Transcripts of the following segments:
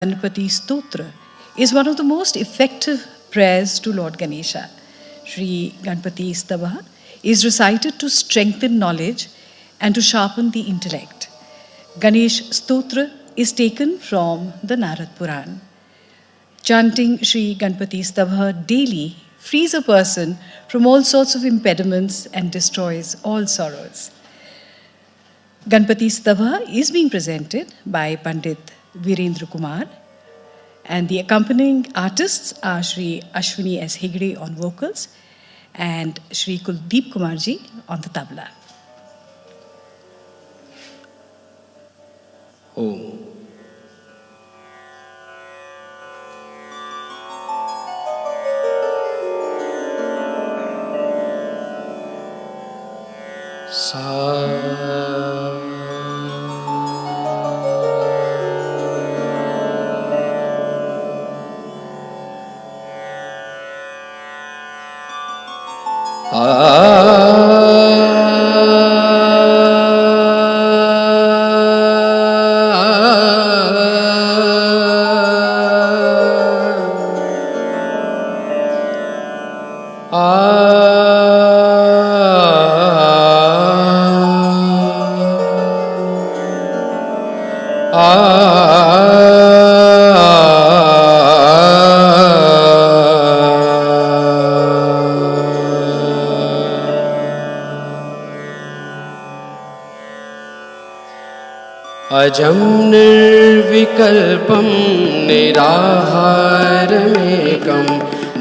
Ganpati Stotra is one of the most effective prayers to Lord Ganesha. Sri Ganpati Stavha is recited to strengthen knowledge and to sharpen the intellect. Ganesh Stotra is taken from the Narad Puran. Chanting Sri Ganpati Stavha daily frees a person from all sorts of impediments and destroys all sorrows. Ganpati Stavha is being presented by Pandit Virendra Kumar, and the accompanying artists are Sri Ashwini S. Hegde on vocals and Sri Kuldeep Kumarji on the tabla. Om. अजं निर्विकल्पं निराहारमेकं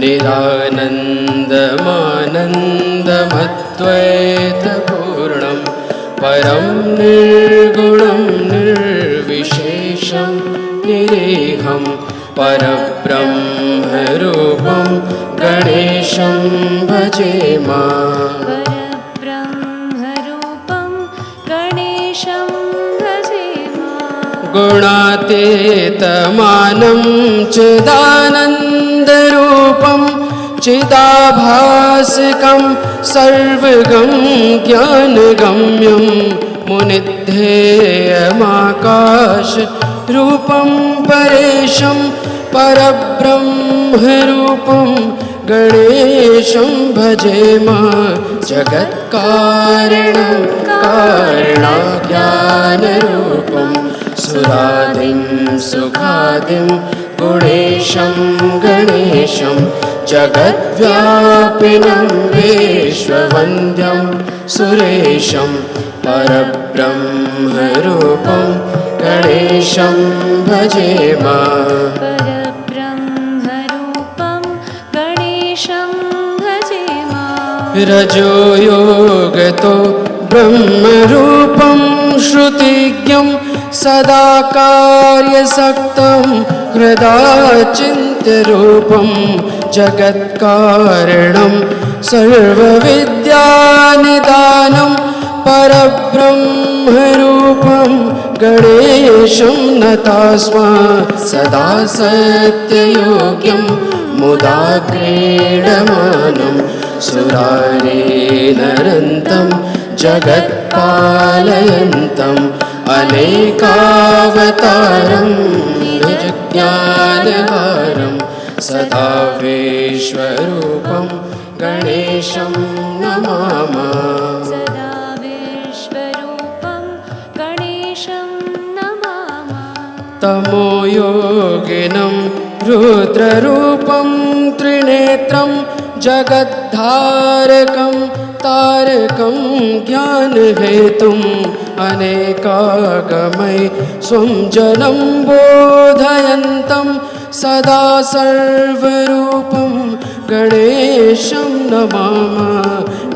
निरानन्दमानन्दमद्वैतपूर्णं परं निर्गुणं निर्विशेषं निरेहं परब्रह्मरूपं गणेशं भजेम। गुणातीतमानं चिदानन्दरूपं चिदाभासकं सर्वगं ज्ञानगम्यं मुनिध्येयमाकाशरूपं परेशं परब्रह्मरूपं गणेशं भजेम। जगत्कारणं कारणाज्ञानरूपं सुरादिं सुखादिं गुणेशं गणेशं जगद्व्यापिनं विश्ववन्द्यं सुरेशं परब्रह्मरूपं गणेशं भजेम। रजो योगतो ब्रह्मरूपं श्रुतिज्ञं सदा कार्यसक्तं हृदाचिन्त्यरूपं जगत्कारणं सर्वविद्यानिदानं परब्रह्मरूपं गणेशं नतास्मा सदा सत्ययोग्यं मुदा क्रीडमानं सुरारेणरन्तं जगत्पालयन्तम् अनेकावतारं निजज्ञानहारं सदा विश्वरूपं गणेशं नमामः। सदा विश्वरूपं गणेशं नमामः। तमोयोगिनं रुद्ररूपं त्रिनेत्रं जगद्धारकं तारकं ज्ञानहेतुम् अनेकागमै स्वं जनं बोधयन्तं सदा सर्वरूपं गणेशं नमामः।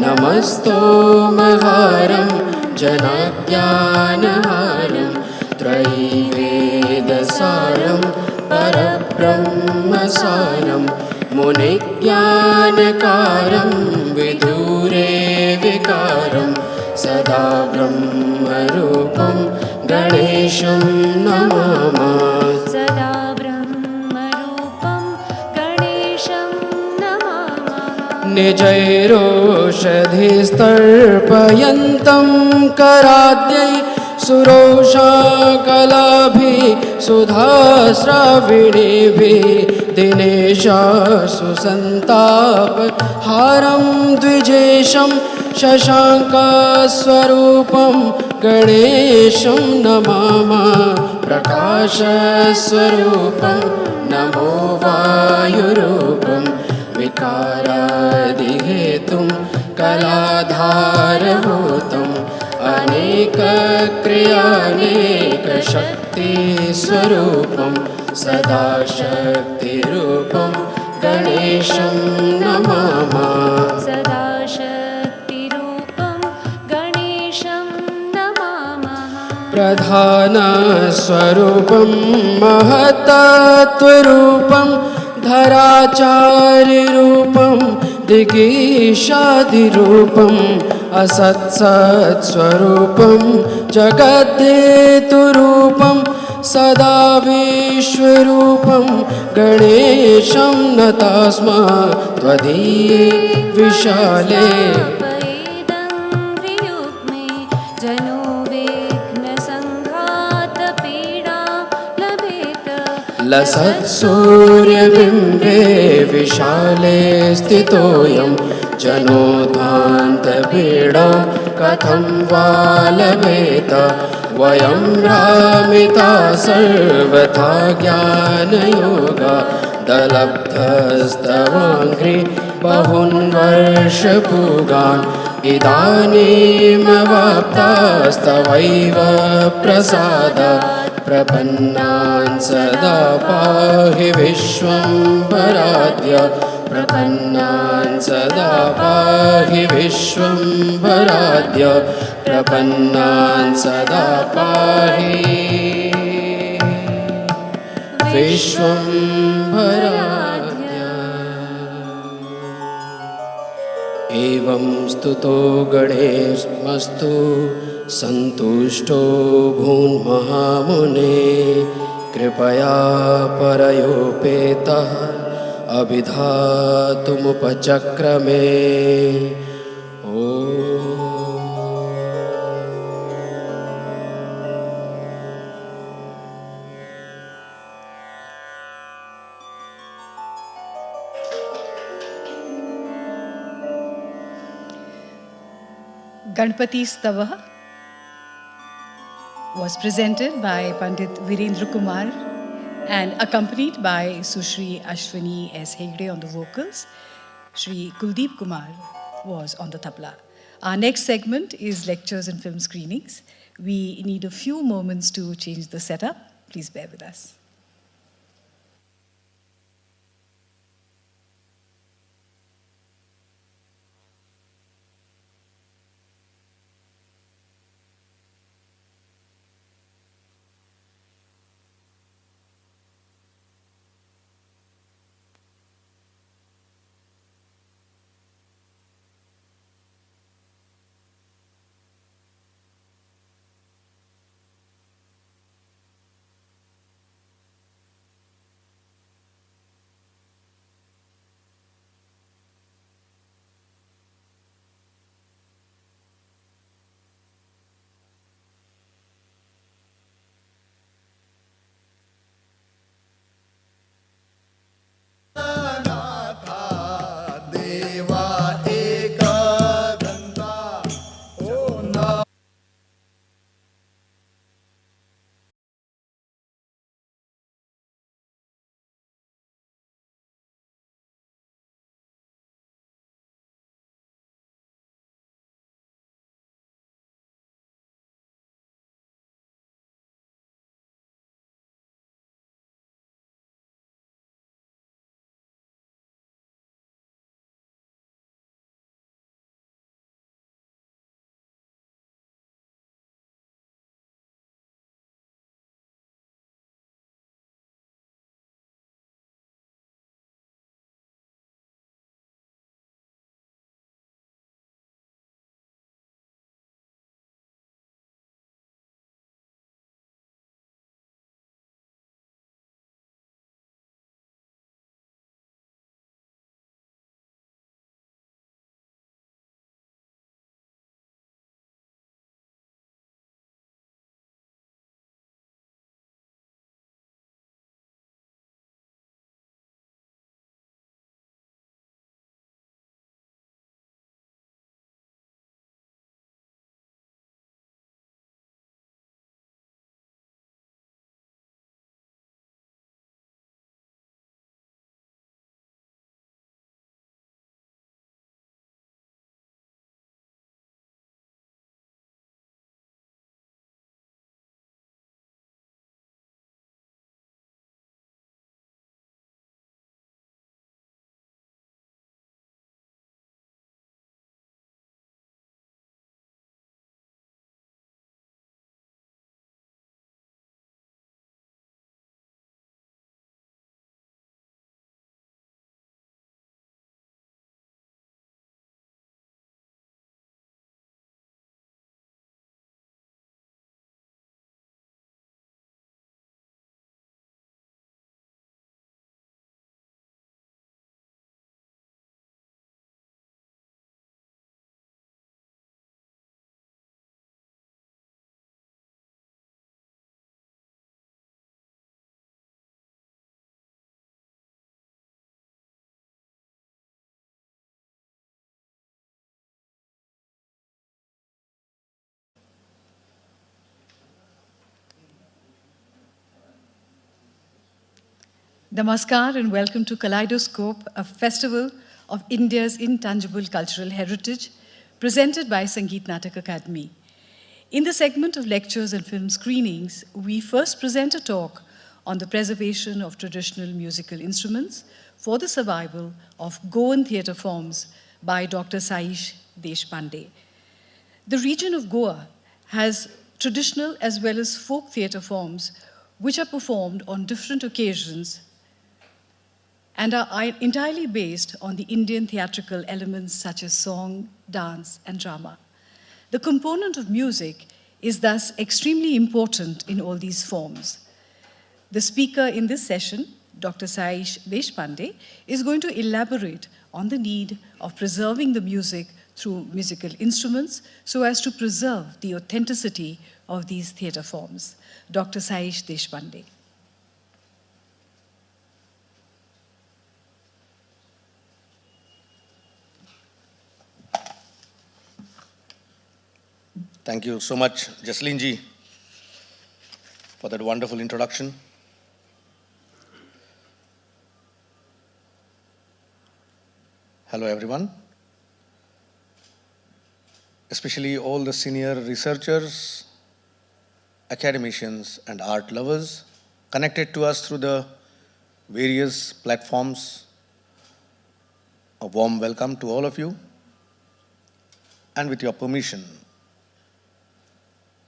नमस्तोमहारं जनाज्ञानहारं त्रयीवेदसारं परब्रह्मसारं मुनिज्ञानकारं विदूरे विकारं सदा ब्रह्मरूपं गणेशं नमामः। सदा ब्रह्मरूपं गणेशं नमामः। निजैरोषधिस्तर्पयन्तं कराद्यै सुरोषाकलाभिः सुधास्राविणीभिः दिनेश सुसन्तापहारं द्विजेशं शशाङ्कस्वरूपं गणेशं नमामः प्रकाशस्वरूपं नमो वायुरूपं विकारादिहेतुं कलाधारभूतम् अनेकक्रियानेकशक्तिस्वरूपं सदा शक्तिरूपं गणेशं नमामः सदा शक्तिरूपं गणेशं नमामः प्रधानस्वरूपं महत्तत्त्वरूपं धराचार्यरूपं दिगीशादिरूपम् असत्सत्स्वरूपं जगद्धेतुरूपं सदा विश्वरूपं गणेशं नतास्मा त्वदीये विशाले पयेदङ्घ्रियुग्मे जनो विघ्नसङ्घातपीडां लभेत लसत्सूर्यबिम्बे विशाले स्थितोऽयं जनोद्वान्तपीडां कथं वा लभेत वयं रामिता सर्वथा ज्ञानयोगा दलब्धस्तवाङ्घ्रि बहून् वर्षपूगान् इदानीमवाप्तास्तवैव प्रसादात् प्रपन्नान् सदा पाहि विश्वम्भराद्य प्रपन्नान् सदा पाहि विश्वम्भराद्य प्रपन्नान् सदा पाहि विश्वम्भराद्य एवं स्तुतो गणेशमस्तु सन्तुष्टो भून्महामुने कृपया परयोपेतः अभिधातुमुपचक्रमे Ganpati Stava was presented by Pandit Virendra Kumar and accompanied by Sushri Ashwini S. Hegde on the vocals. Shri Kuldeep Kumar was on the tabla. Our next segment is lectures and film screenings. We need a few moments to change the setup. Please bear with us. Namaskar and welcome to Kaleidoscope, a festival of India's intangible cultural heritage, presented by Sangeet Natak Academy. In the segment of lectures and film screenings, we first present a talk on the preservation of traditional musical instruments for the survival of Goan theatre forms by Dr. Saish Deshpande. The region of Goa has traditional as well as folk theatre forms which are performed on different occasions and are entirely based on the Indian theatrical elements such as song, dance, and drama. The component of music is thus extremely important in all these forms. The speaker in this session, Dr. Saish Deshpande, is going to elaborate on the need of preserving the music through musical instruments so as to preserve the authenticity of these theatre forms. Dr. Saish Deshpande. Thank you so much, Jaslin ji, for that wonderful introduction. Hello, everyone. Especially all the senior researchers, academicians, and art lovers connected to us through the various platforms. A warm welcome to all of you. And with your permission,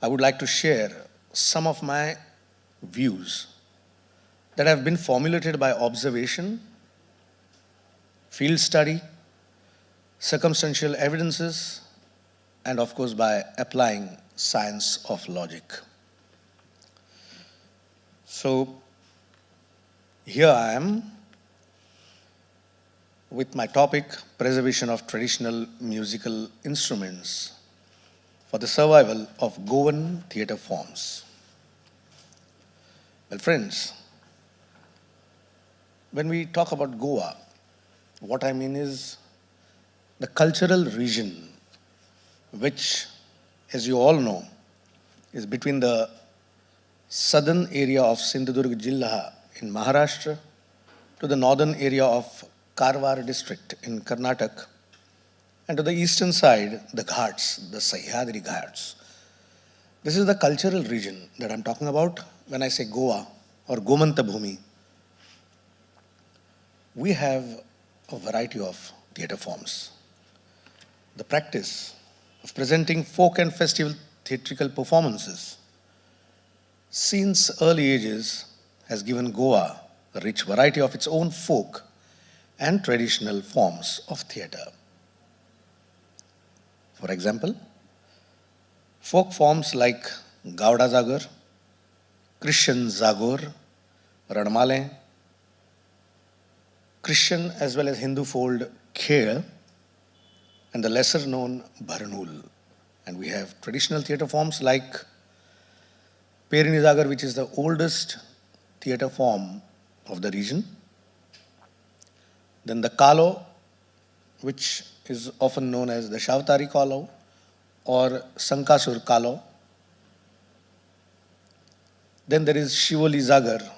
I would like to share some of my views that have been formulated by observation, field study, circumstantial evidences, and of course by applying science of logic. So here I am with my topic, preservation of traditional musical instruments for the survival of Goan theatre forms. Well, friends, when we talk about Goa, what I mean is the cultural region which, as you all know, is between the southern area of Sindhudurg Jilla in Maharashtra to the northern area of Karwar district in Karnataka, and to the eastern side, the Ghats, the Sahyadri Ghats. This is the cultural region that I'm talking about when I say Goa or Gomanta Bhumi. We have a variety of theatre forms. The practice of presenting folk and festival theatrical performances since early ages has given Goa a rich variety of its own folk and traditional forms of theatre. For example, folk forms like Gauda Zagar, Christian Zagor, Ranmale, Christian as well as Hindu fold Kher, and the lesser known Bharnul. And we have traditional theatre forms like Perini Zagar, which is the oldest theatre form of the region. Then the Kalo, which is often known as the Shavtari Kalo or Sankasur Kalo. Then there is Shivoli Zagar,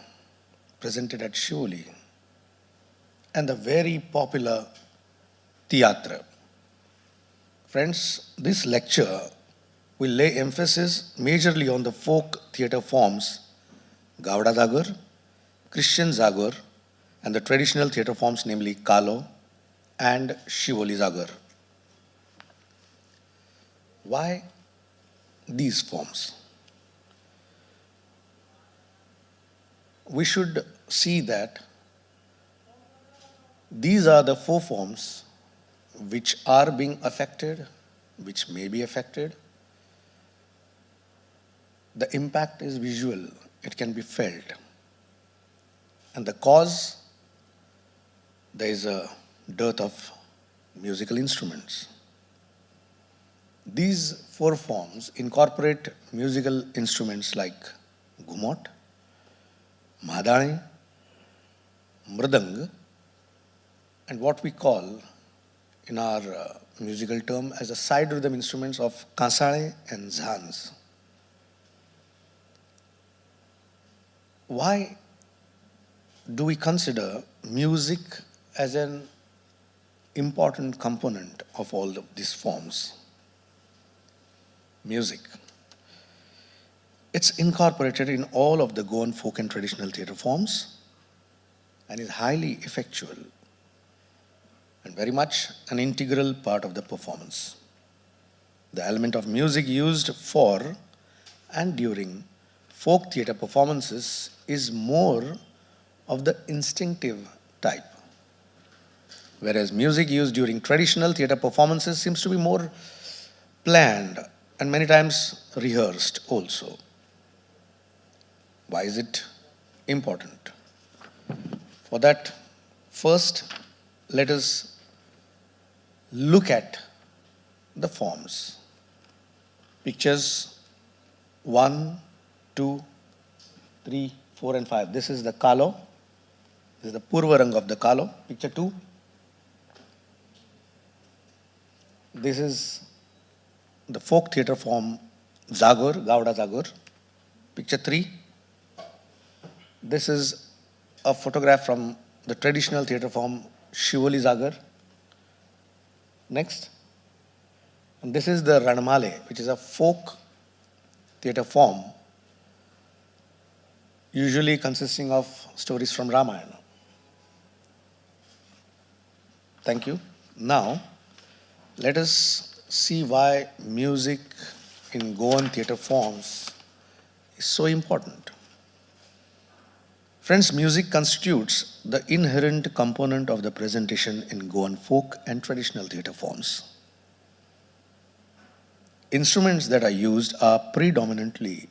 presented at Shivoli, and the very popular Tiyatra. Friends, this lecture will lay emphasis majorly on the folk theatre forms Gauda Zagar, Christian Zagar, and the traditional theatre forms namely Kalo and Shivoli Zagar. Why these forms? We should see that these are the four forms which are being affected, which may be affected. The impact is visual, it can be felt. And the cause, there is a dearth of musical instruments. These four forms incorporate musical instruments like Gumot, Madani, Mridang, and what we call in our musical term as the side rhythm instruments of Kansale and Zhans. Why do we consider music as an important component of all of these forms? Music. It's incorporated in all of the Goan folk and traditional theatre forms and is highly effectual and very much an integral part of the performance. The element of music used for and during folk theatre performances is more of the instinctive type, whereas music used during traditional theatre performances seems to be more planned and many times rehearsed also. Why is it important? For that, first, let us look at the forms. Pictures 1, 2, 3, 4 and 5. This is the Kalo. This is the Purvarang of the Kalo. Picture 2. This is the folk theatre form Zagor, Gauda Zagor. Picture 3. This is a photograph from the traditional theatre form Shivoli Zagar. Next. And this is the Ranmale, which is a folk theatre form usually consisting of stories from Ramayana. Thank you. Now, let us see why music in Goan theatre forms is so important. Friends, music constitutes the inherent component of the presentation in Goan folk and traditional theatre forms. Instruments that are used are predominantly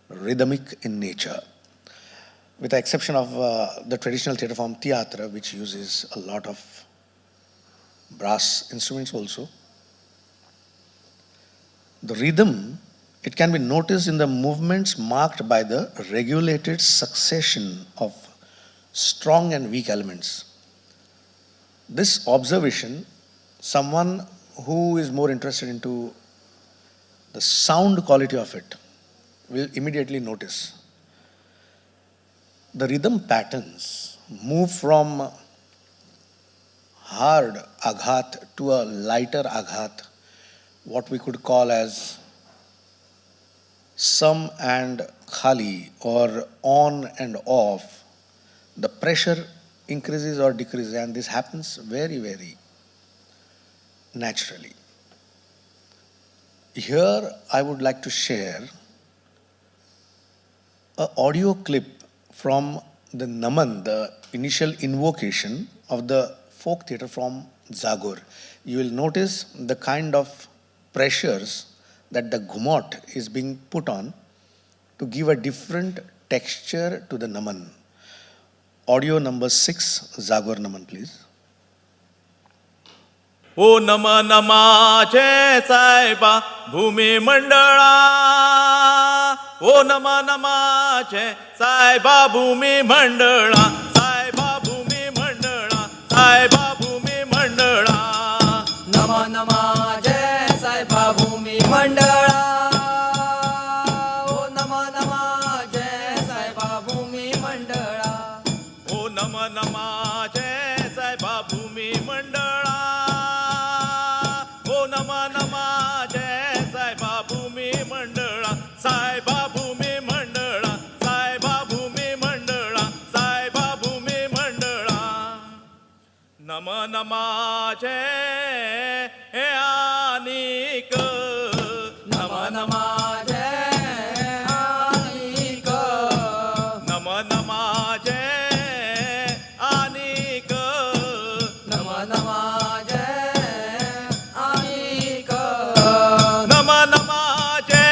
rhythmic in nature, with the exception of the traditional theatre form Theatra, which uses a lot of brass instruments also. The rhythm, it can be noticed in the movements marked by the regulated succession of strong and weak elements. This observation, someone who is more interested into the sound quality of it will immediately notice. The rhythm patterns move from hard aghat to a lighter aghat, what we could call as sam and khali, or on and off. The pressure increases or decreases, and this happens very, very naturally. Here I would like to share an audio clip from the Naman, the initial invocation of the folk theatre from Zagor. You will notice the kind of pressures that the Gumot is being put on to give a different texture to the Naman. Audio number 6, Zagor Naman, please. ओ नम नमाचे साहेबा भूमी मंडळा ओ नम नमाचे साहेबा भूमी मंडळा साहेबा भूमी मंडळा साहेबा भूमी मंडळा नम नमाचे साहेबा भूमी मंडळा ओ नम नमाचे साहेबा भूमी मंडळा ओ नम नमाचे साहेबा भूमी मंडळा नम नमाचे साहेबा भूमी मंडळा साहेबा भूमी मंडळा साहेबा भूमी मंडळा साहेबा भूमी मंडळा नम नमाचे आनिक नम नमाचे आनिक नम नमाचे आनिक नम नमाचे नम नमाचे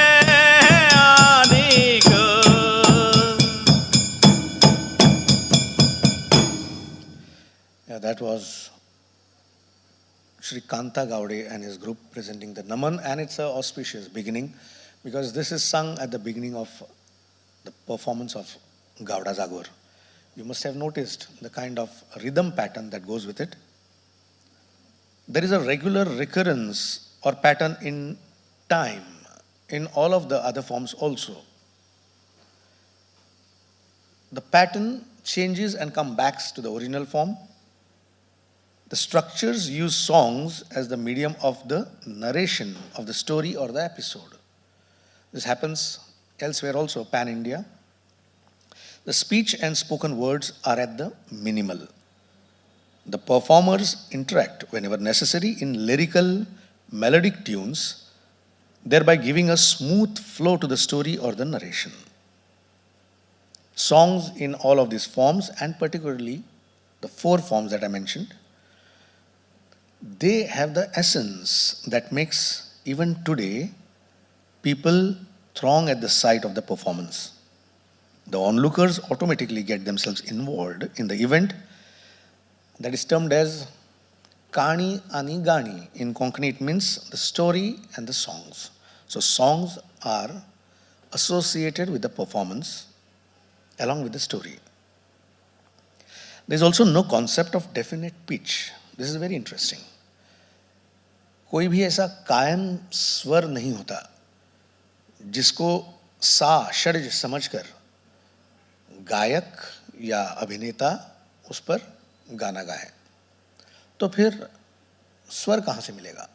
आनिक. Yeah, that was Sri Kanta Gaude and his group presenting the Naman, and it's an auspicious beginning because this is sung at the beginning of the performance of Gauda Zagor. You must have noticed the kind of rhythm pattern that goes with it. There is a regular recurrence or pattern in time in all of the other forms also. The pattern changes and come back to the original form. The structures use songs as the medium of the narration of the story or the episode. This happens elsewhere also, pan-India. The speech and spoken words are at the minimal. The performers interact whenever necessary in lyrical, melodic tunes, thereby giving a smooth flow to the story or the narration. Songs in all of these forms, and particularly the 4 forms that I mentioned, they have the essence that makes even today people throng at the sight of the performance. The onlookers automatically get themselves involved in the event that is termed as Kani Ani Gani. In Konkani, it means the story and the songs. So songs are associated with the performance along with the story. There is also no concept of definite pitch. This is very interesting. कोई भी ऐसा कायम स्वर नहीं होता जिसको सा षड्ज समझकर गायक या अभिनेता उस पर गाना गाए. तो फिर स्वर कहाँ से मिलेगा?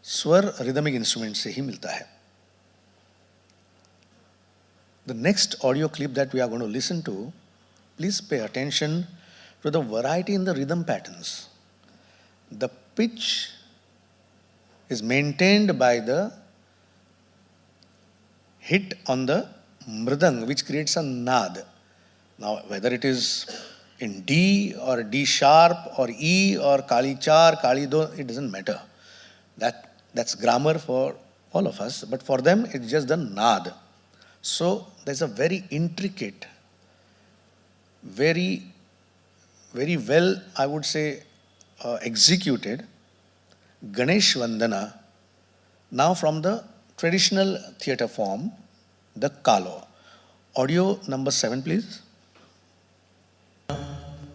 स्वर रिदमिक इंस्ट्रूमेंट से ही मिलता है. The next audio clip that we are going to listen to, please pay attention to the variety in the rhythm patterns. The pitch is maintained by the hit on the mridang, which creates a nad. Now, whether it is in D or D sharp or E or Kali Char, Kali Do, it doesn't matter. That's grammar for all of us, but for them it's just the nad. So there's a very intricate, very, very well, I would say, executed Ganesh Vandana, now from the traditional theatre form, the Kalo. Audio number 7, please.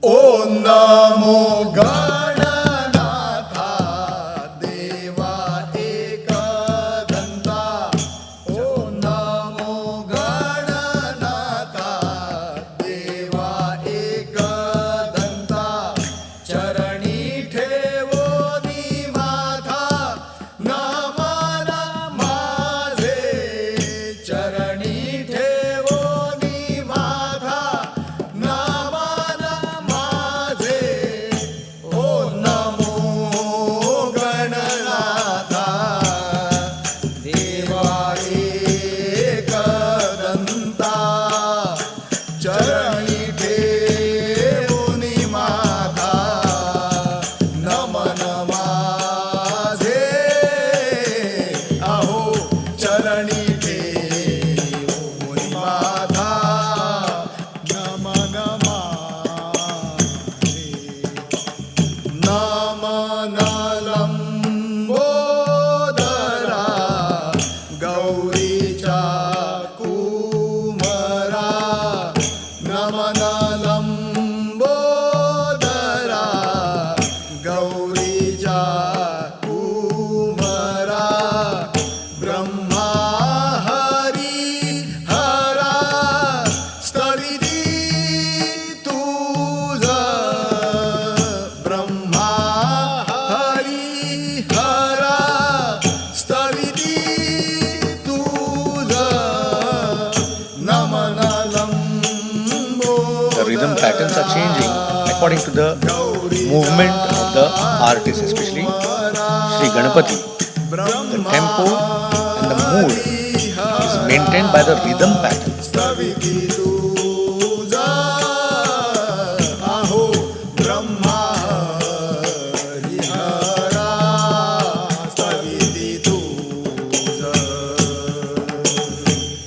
Om Namo Gananatha Deva Ekadanta. Om Namo Gananatha Deva Ekadanta. Charani Thevo Nimatha Namana Maze. Charani Thevo Nimatha Namana Maze. Om Namo Gananatha Deva Ekadanta. Charani Thevo Nimatha Namana Maze. Aho Charani Thevo Nimatha Namana Maze. Namanalambodara Gauricha Kumara. Namanalambodara Gauricha Kumara. Brahma Hari Hara Stavidi Tuja. Brahma Hari Hara Stavidi Tuja. Namanalambo. The rhythm patterns are changing according to the movement of the artist, especially Sri Ganapati. The tempo and the mood is maintained by the rhythm pattern. Stavidi Tuja. Aho Brahma Hari Hara Stavidi Tuja.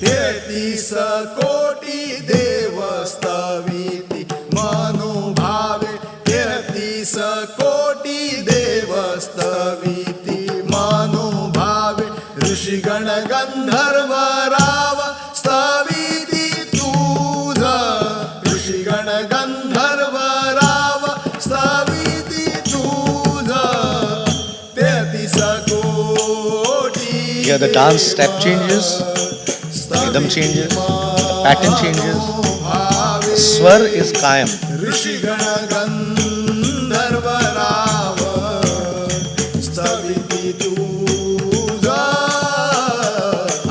33 कोटि देव स्तविति मनुभावे. 33 कोटि देव स्तविति मनुभावे. ऋषिगण गंधर्व राव स्तविति तुझा. ऋषिगण गंधर्व राव स्तविति तुझा. 33 कोटि. Here the dance step changes, the rhythm changes, the pattern changes, the swar is Kayam. ऋषिगण गंधर्व राव स्तविती तुझा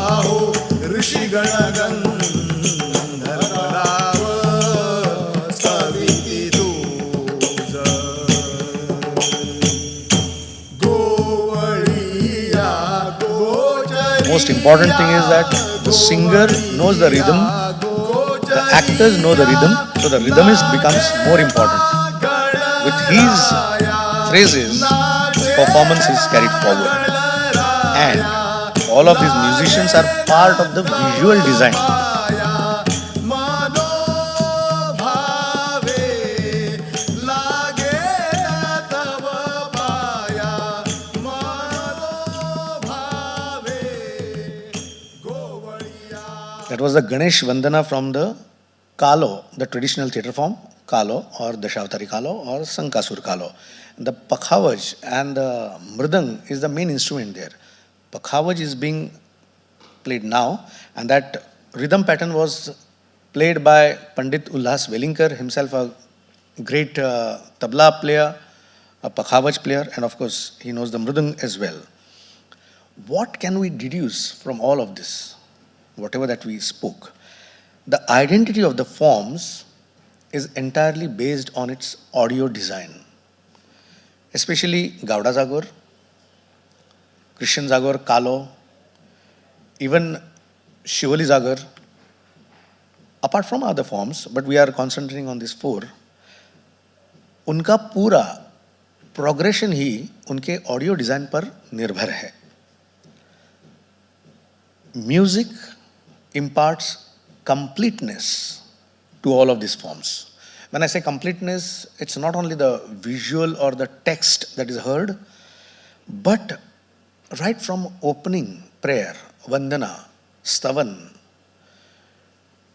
आहो ऋषिगण गंधर्व राव स्तविती तुझा गोवळिया गोचरी Most important thing is that the singer knows the rhythm, the actors know the rhythm, so the rhythm becomes more important. With his phrases, performance is carried forward. And all of these musicians are part of the visual design. That was the Ganesh Vandana from the Kalo, the traditional theatre form, Kalo or Dashavatari Kalo or Sankasur Kalo. The Pakhavaj and the Mridang is the main instrument there. Pakhavaj is being played now, and that rhythm pattern was played by Pandit Ulhas Velinkar, himself a great tabla player, a Pakhavaj player, and of course he knows the Mridang as well. What can we deduce from all of this? Whatever that we spoke, the identity of the forms is entirely based on its audio design. Especially Gauda Zagor, Christian Zagor, Kalo, even Shivali Zagor, apart from other forms, but we are concentrating on these four, उनका पूरा progression ही उनके audio design पर निर्भर है. Music imparts completeness to all of these forms. When I say completeness, it's not only the visual or the text that is heard, but right from opening prayer, Vandana, Stavan,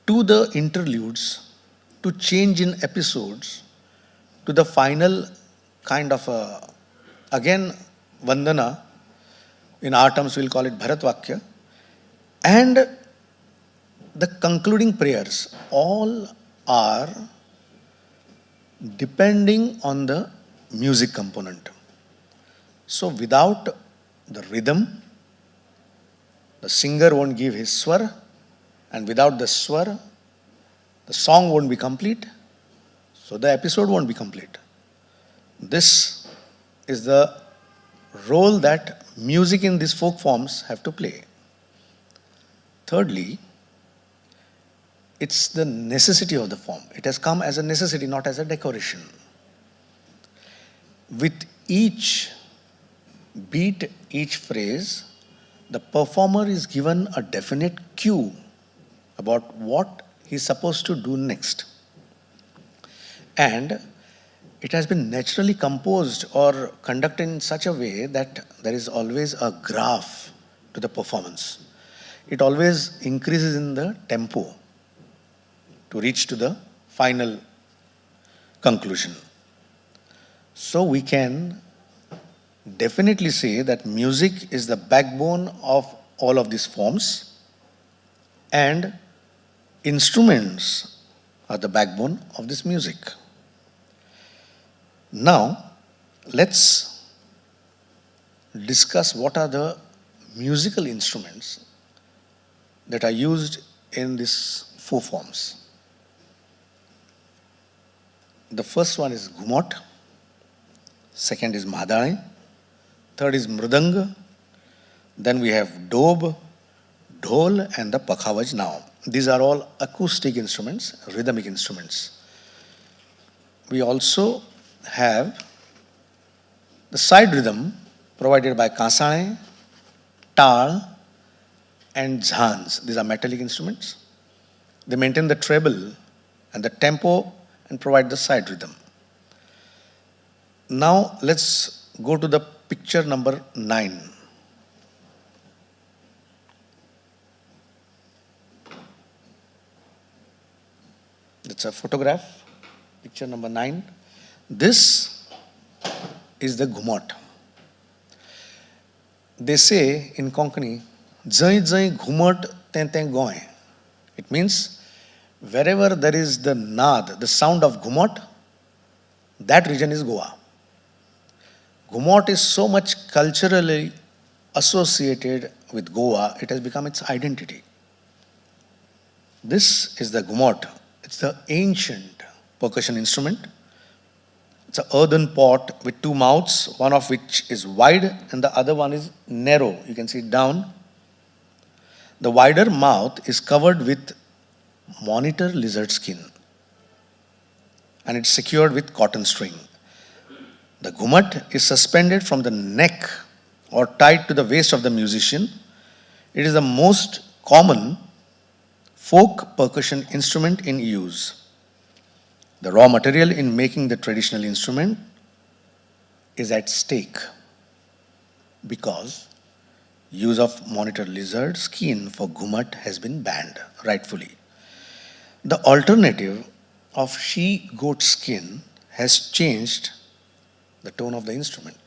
to the interludes, to change in episodes, to the final kind of again Vandana, in our terms we'll call it Bharatvakya, and the concluding prayers, all are depending on the music component. So without the rhythm, the singer won't give his swar, and without the swar, the song won't be complete, so the episode won't be complete. This is the role that music in these folk forms have to play. Thirdly, it's the necessity of the form. It has come as a necessity, not as a decoration. With each beat, each phrase, the performer is given a definite cue about what he's supposed to do next. And it has been naturally composed or conducted in such a way that there is always a graph to the performance. It always increases in the tempo to reach to the final conclusion. So we can definitely say that music is the backbone of all of these forms, and instruments are the backbone of this music. Now, let's discuss what are the musical instruments that are used in these four forms. The first one is Gumot, second is Madane, third is Mridanga, then we have Dob, Dhol and the Pakhavaj now. These are all acoustic instruments, rhythmic instruments. We also have the side rhythm provided by Kasane, Tal and Jhans. These are metallic instruments. They maintain the treble and the tempo and provide the side rhythm. Now let's go to the picture number 9. It's a photograph, picture number 9. This is the Gumot. They say in Konkani, Jai Jai Gumot Ten Ten Goan. It means Wherever there is the nad, the sound of Gumot, that region is Goa. Gumot is so much culturally associated with Goa, it has become its identity. This is the Gumot. It's the ancient percussion instrument. It's an earthen pot with two mouths, one of which is wide and the other one is narrow. You can see it down. The wider mouth is covered with monitor lizard skin and it's secured with cotton string. The Gumot is suspended from the neck or tied to the waist of the musician. It is the most common folk percussion instrument in use. The raw material in making the traditional instrument is at stake because use of monitor lizard skin for Gumot has been banned, rightfully. The alternative of she-goat skin has changed the tone of the instrument,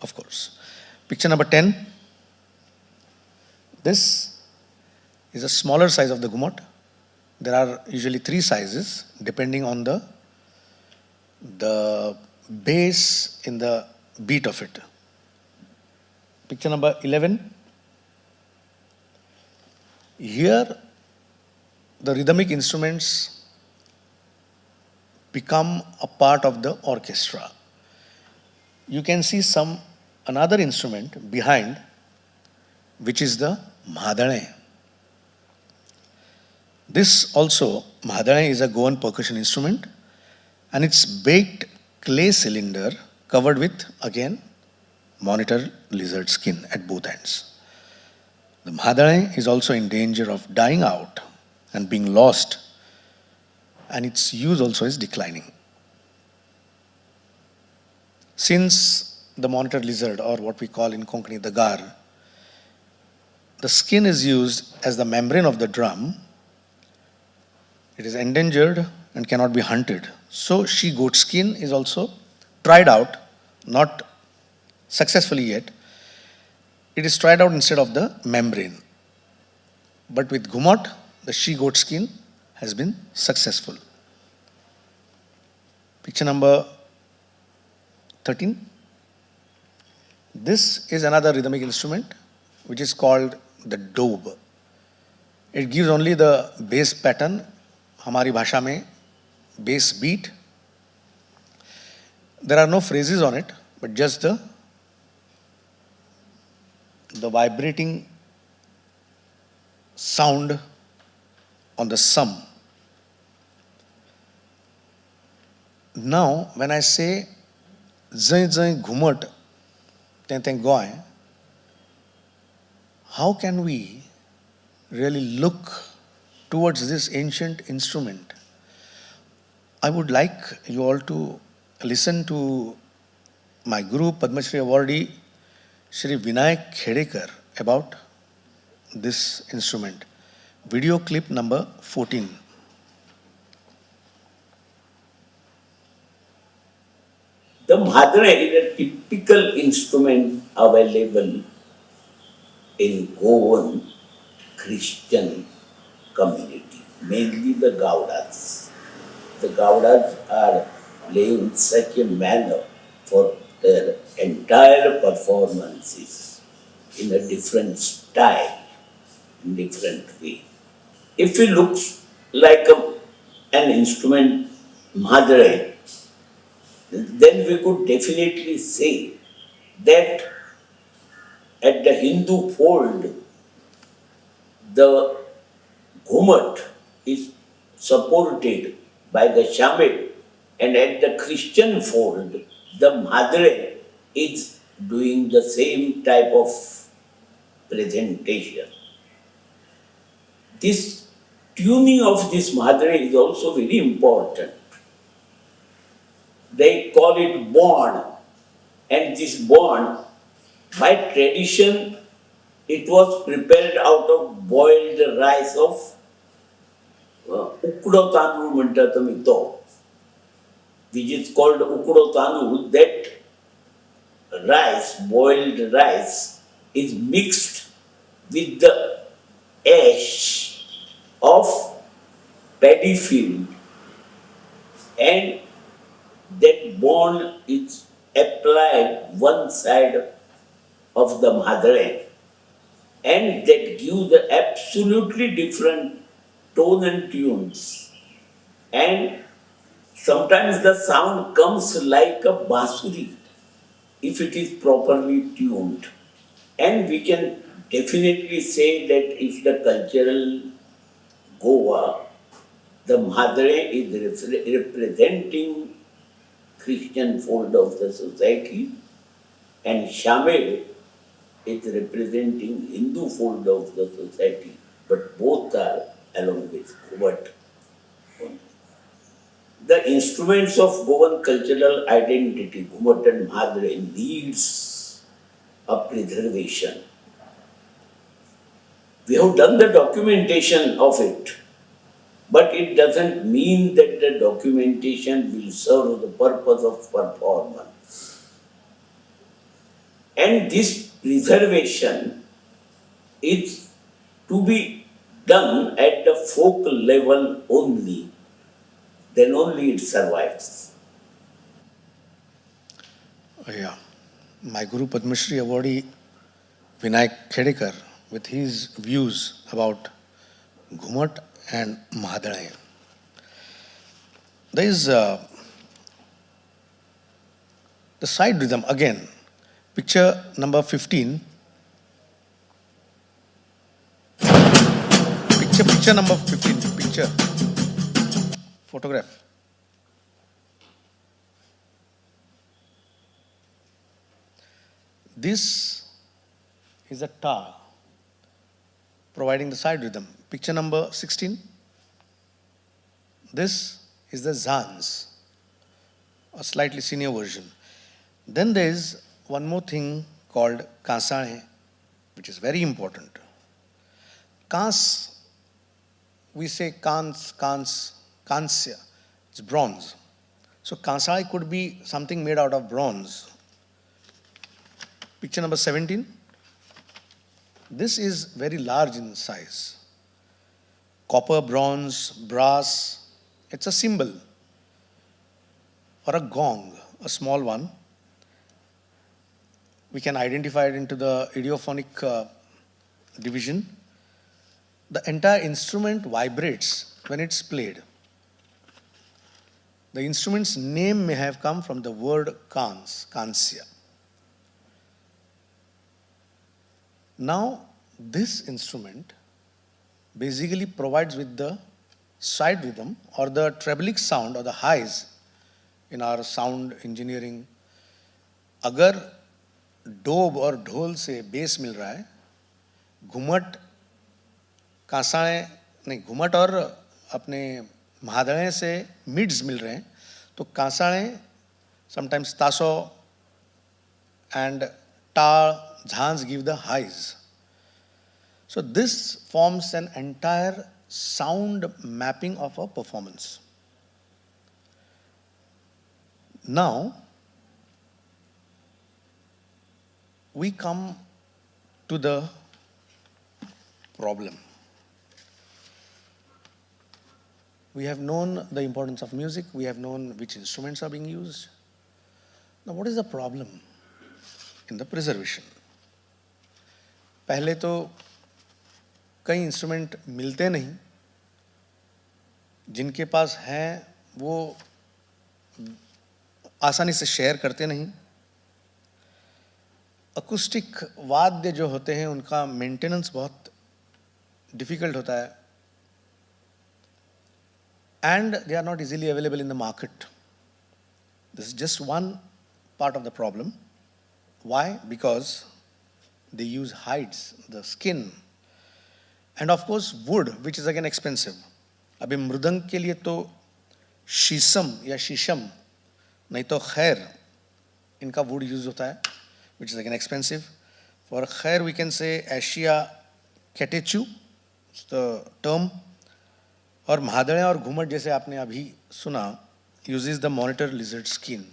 of course. Picture number 10. This is a smaller size of the Gumot. There are usually three sizes depending on the bass in the beat of it. Picture number 11. Here, the rhythmic instruments become a part of the orchestra. You can see another instrument behind, which is the Mahadane. This also, Mahadane, is a Goan percussion instrument and it's baked clay cylinder covered with, again, monitor lizard skin at both ends. The Mahadane is also in danger of dying out and being lost, and its use also is declining. Since the monitor lizard, or what we call in Konkani the gar, the skin is used as the membrane of the drum, it is endangered and cannot be hunted. So she-goat skin is also tried out, not successfully yet. It is tried out instead of the membrane. But with Gumot, the she-goat skin has been successful. Picture number 13. This is another rhythmic instrument which is called the dobe. It gives only the bass pattern, हमारी भाषा में bass beat. There are no phrases on it, but just the vibrating sound on the sum. Now, when I say zai zai Gumot, ten ten Goan, how can we really look towards this ancient instrument? I would like you all to listen to my guru, Padma Shri awardee, Shri Vinayak Khedekar, about this instrument. Video clip number 14. The madra is a typical instrument available in Goan Christian community, mainly the Gaudas. The Gaudas are playing in such a manner for their entire performances in a different style, in different way. If it looks like an instrument, madra, then we could definitely say that at the Hindu fold, the Gumot is supported by the shaman, and at the Christian fold, the Madre is doing the same type of presentation. This tuning of this Madre is also very important. They call it bond, and this bond, by tradition, it was prepared out of boiled rice of ukdo tandoor म्हणतात तुम्ही तो, which is called ukdo tandoor. That rice, boiled rice, is mixed with the ash of paddy field, and that bond is applied one side of the madre, and that give the absolutely different tone and tunes. And sometimes the sound comes like a bansuri if it is properly tuned. And we can definitely say that if the cultural Goa, the Madre is representing Christian fold of the society, and Shamel is representing Hindu fold of the society, but both are along with Gumot. The instruments of Goan cultural identity, Gumot and Madre, needs a preservation. We have done the documentation of it, but it doesn't mean that the documentation will serve the purpose of performance. And this preservation is to be done at the folk level only, then only it survives. Yeah. My Guru Padma Shri Awardee Vinayak Khedekar, with his views about Gumot and Mahadane. There is the side rhythm again. Picture number 15. Picture number 15. Picture. Photograph. This is a ta providing the side rhythm. Picture number 16. This is the zans, a slightly senior version. Then there is one more thing called kansane, which is very important. Kans, we say kansya, it's bronze. So kansai could be something made out of bronze. Picture number 17. This is very large in size. Copper, bronze, brass, it's a symbol. Or a gong, a small one. We can identify it into the idiophonic division. The entire instrument vibrates when it's played. The instrument's name may have come from the word kansya. Now, this instrument basically provides with the side rhythm or the treblic sound or the highs in our sound engineering. अगर डोब और ढोल से base मिल रहा है, घुमट कांसाएं नहीं घुमट और अपने महादड़े से मिड्स मिल रहे हैं, तो कांसाएं sometimes taso and ta jhans give the highs. So this forms an entire sound mapping of a performance. Now we come to the problem. We have known the importance of music, we have known which instruments are being used. Now what is the problem in the preservation? पहले तो कई instrument मिलते नहीं, जिनके पास हैं वो आसानी से शेयर करते नहीं. अकूस्टिक वाद्य जो होते हैं उनका मेंटेनेंस बहुत डिफिकल्ट होता है, and they are not easily available in the market. This is just one part of the problem. Why? Because they use hides, the skin, and of course wood, which is again expensive. अभी मृदंग के लिए तो शीशम या शीशम नहीं तो खैर इनका wood use होता है, which is again expensive. For khair we can say Asia catechu, it's the term. और महादड़े और घुमट जैसे आपने अभी सुना uses the monitor lizard skin.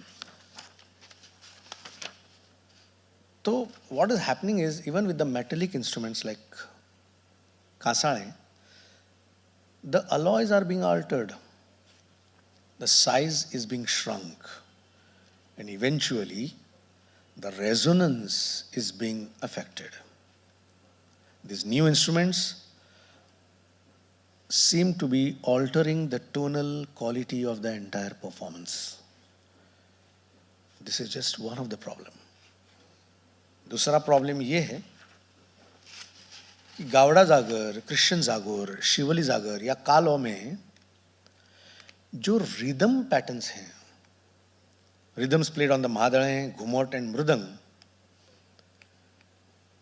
So what is happening is even with the metallic instruments like kansane, the alloys are being altered, the size is being shrunk, and eventually the resonance is being affected. These new instruments seem to be altering the tonal quality of the entire performance. This is just one of the problem. दूसरा problem ये है कि गावड़ा जागर, Christian जागोर, शिवली जागर या कालो में जो रिदम पैटर्न्स हैं, rhythms played on the madale, Gumot and mridang,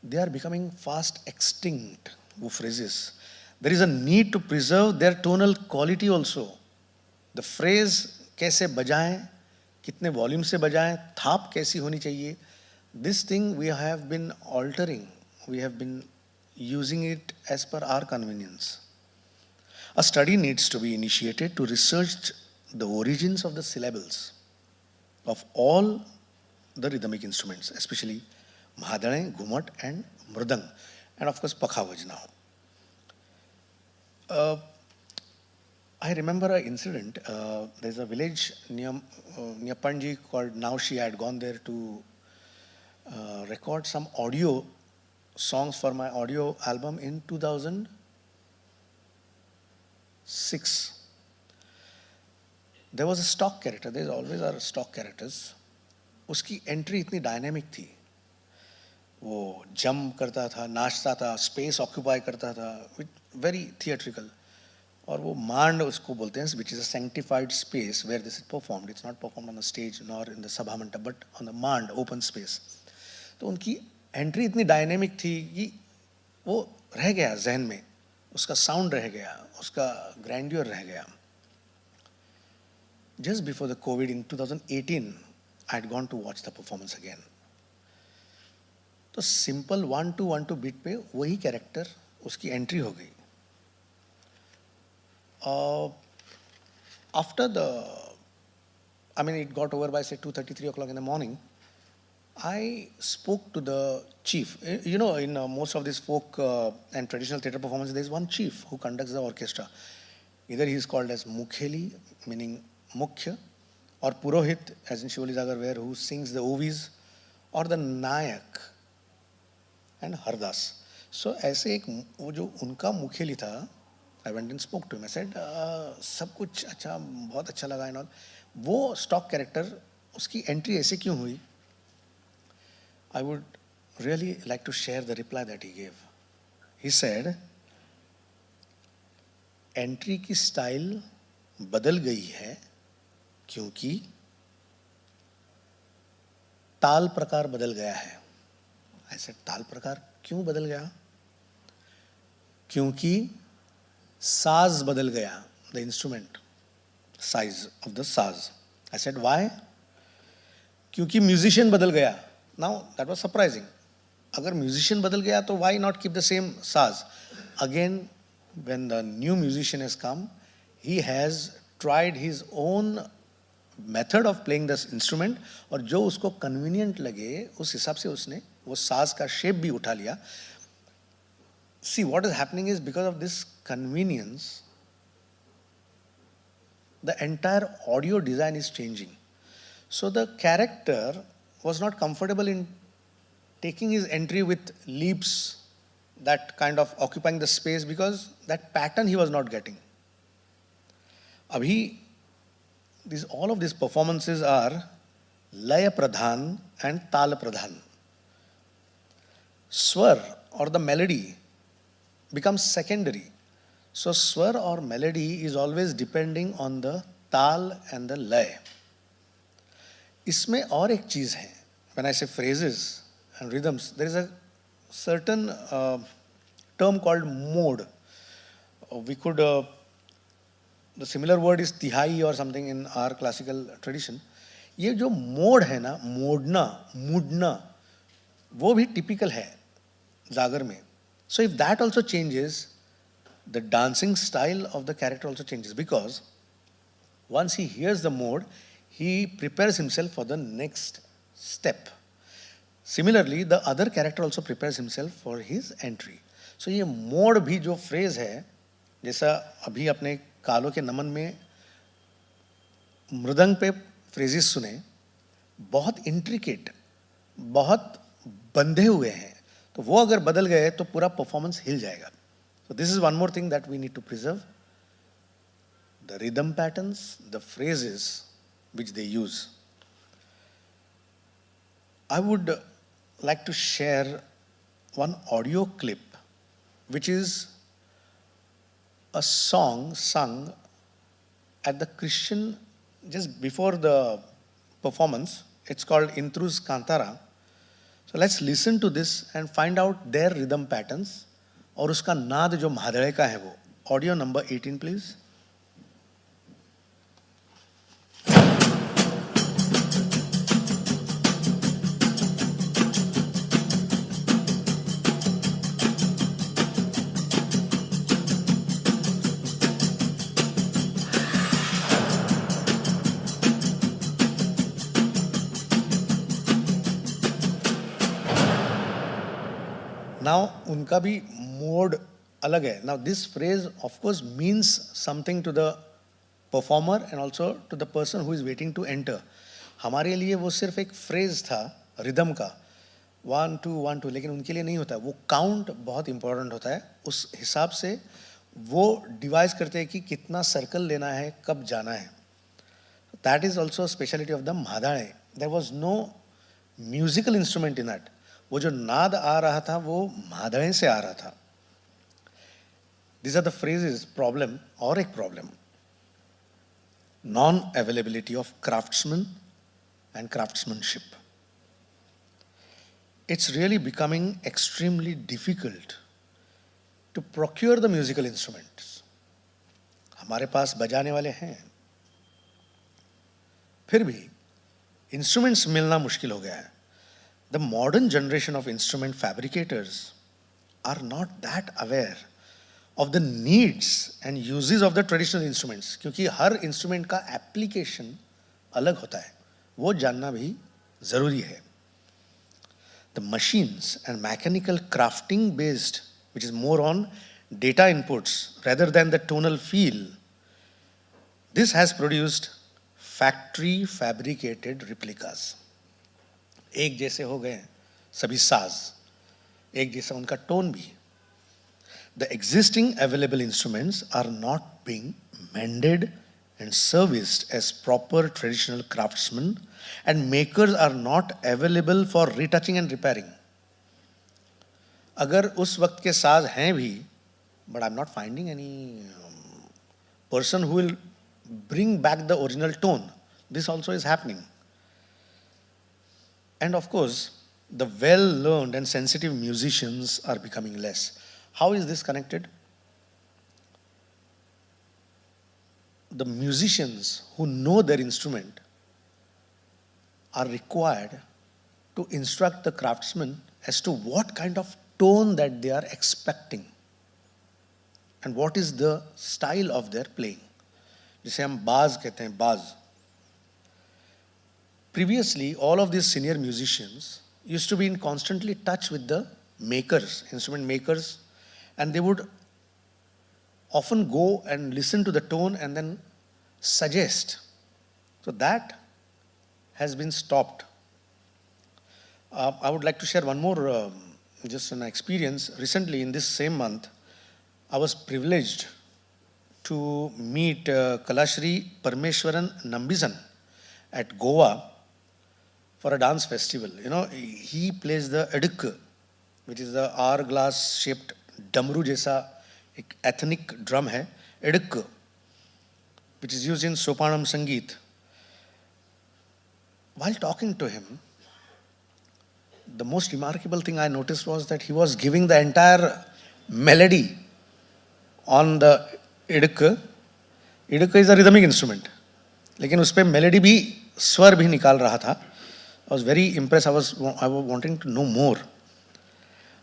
they are becoming fast extinct, वो phrases. There is a need to preserve their tonal quality also. The phrase कैसे बजाएं, कितने वॉल्यूम से बजाएं, थाप कैसी होनी चाहिए, this thing we have been altering, we have been using it as per our convenience. A study needs to be initiated to research the origins of the syllables of all the rhythmic instruments, especially Mahadane, Gumot and Mridang, and of course Pakhavaj now. I remember an incident. There's a village near Panji called Naushi. I had gone there to record some audio songs for my audio album in 2006. There was a stock character. There always are stock characters. उसकी entry इतनी dynamic थी, वो jump करता था, नाचता था, space occupy करता था, वेरी थिएट्रिकल. और वो मांड उसको बोलते हैं, which is a sanctified space where this is performed. It's not performed on the stage nor in the sabha mandap, but on the mand, open space. तो उनकी एंट्री इतनी डायनेमिक थी कि वो रह गया जहन में, उसका साउंड रह गया, उसका ग्रैंडियर रह गया. Just before the COVID in 2018, I had gone to watch the performance again. तो सिंपल 1-2-1-2 बीट पे वही कैरेक्टर, उसकी एंट्री हो गई. After it got over by say 2:33 o'clock in the morning. I spoke to the chief. You know, in most of these folk and traditional theatre performances, there is one chief who conducts the orchestra. Either he is called as Mukheli, meaning Mukhya, or Purohit, as in Shivali Jagar, where who sings the ovis, or the Nayak and Hardas. So, ऐसे एक वो जो उनका मुखेली था, I went and spoke to him. I said, सब कुछ अच्छा, बहुत अच्छा लगा and all. वो stock character, उसकी entry ऐसे क्यों हुई? I would really like to share the reply that he gave. He said, entry की style बदल गई है क्योंकि ताल प्रकार बदल गया है. I said, ताल प्रकार क्यों बदल गया? क्योंकि साज बदल गया, the instrument size of the saz. I said, why? क्योंकि musician बदल गया. Now that was surprising. अगर musician बदल गया तो why not keep the same saz? Again, when the new musician has come, he has tried his own method of playing this instrument, और जो उसको convenient लगे उस हिसाब से उसने वो साज का shape भी उठा लिया. See, what is happening is because of this convenience, the entire audio design is changing. So the character was not comfortable in taking his entry with leaps, that kind of occupying the space, because that pattern he was not getting. Abhi, all of these performances are Laya Pradhan and Tal Pradhan. Swar or the melody becomes secondary. So swar or melody is always depending on the tal and the lay. इसमें और एक चीज है. When I say phrases and rhythms, there is a certain term called mode. We could, the similar word is tihai or something in our classical tradition. ये जो mode है ना, modna, mudna, वो भी typical है जागर में. So if that also changes, the dancing style of the character also changes, because once he hears the mode, he prepares himself for the next step. Similarly, the other character also prepares himself for his entry. So ये mode भी जो phrase है, जैसा अभी अपने कालों के नमन में मृदंग पे फ्रेजेस सुने, बहुत इंट्रिकेट, बहुत बंधे हुए हैं, तो वो अगर बदल गए तो पूरा परफॉर्मेंस हिल जाएगा. So this is one more thing that we need to preserve: the rhythm patterns, the phrases which they use. I would like to share one audio clip which is a song sung at the Christian just before the performance. It's called Intrus Kantara. So let's listen to this and find out their rhythm patterns और उसका नाद जो महादड़े का है वो. Audio number 18 please. Now उनका भी mode अलग है. Now this phrase of course means something to the performer and also to the person who is waiting to enter. हमारे लिए वो सिर्फ एक फ्रेज था रिदम का, 1 2 1 2, लेकिन उनके लिए नहीं होता. वो काउंट बहुत इंपॉर्टेंट होता है. उस हिसाब से वो डिवाइस करते हैं कि कितना सर्कल लेना है, कब जाना है. That is also a speciality of the Madhane. There was no musical instrument in that. वो जो नाद आ रहा था वो मादड़े से आ रहा था. These are the phrases. Problem और एक problem, non availability of craftsman and craftsmanship. It's really becoming extremely difficult to procure the musical instruments. हमारे पास बजाने वाले हैं, फिर भी इंस्ट्रूमेंट्स मिलना मुश्किल हो गया है. The modern generation of instrument fabricators are not that aware of the needs and uses of the traditional instruments, क्योंकि हर इंस्ट्रूमेंट का एप्लीकेशन अलग होता है, वो जानना भी जरूरी है. The machines and mechanical crafting based, which is more on data inputs rather than the tonal feel, this has produced factory fabricated replicas. एक जैसे हो गए सभी साज, एक जैसा उनका टोन भी. The existing available instruments are not being mended and serviced as proper traditional craftsmen, and makers are not available for retouching and repairing. अगर उस वक्त के साज हैं भी, but I'm not finding any person who will bring back the original tone. This also is happening. And of course, the well-learned and sensitive musicians are becoming less. How is this connected? The musicians who know their instrument are required to instruct the craftsmen as to what kind of tone that they are expecting and what is the style of their playing. जिसे हम बाज कहते हैं, बाज. Previously, all of these senior musicians used to be in constantly touch with the makers, instrument makers, and they would often go and listen to the tone and then suggest. So that has been stopped. I would like to share one more, just an experience. Recently, in this same month, I was privileged to meet Kalashri Parmeshwaran Nambizan at Goa for a dance festival. You know, he plays the eduk, which is the hourglass shaped damru जैसा एक ethnic drum है, eduk, which is used in Sopanam Sangeet. While talking to him, the most remarkable thing I noticed was that he was giving the entire melody on the eduk. Eduk is a rhythmic instrument, लेकिन उस पे melody भी स्वर भी निकाल रहा था. I was very impressed. I was wanting to know more.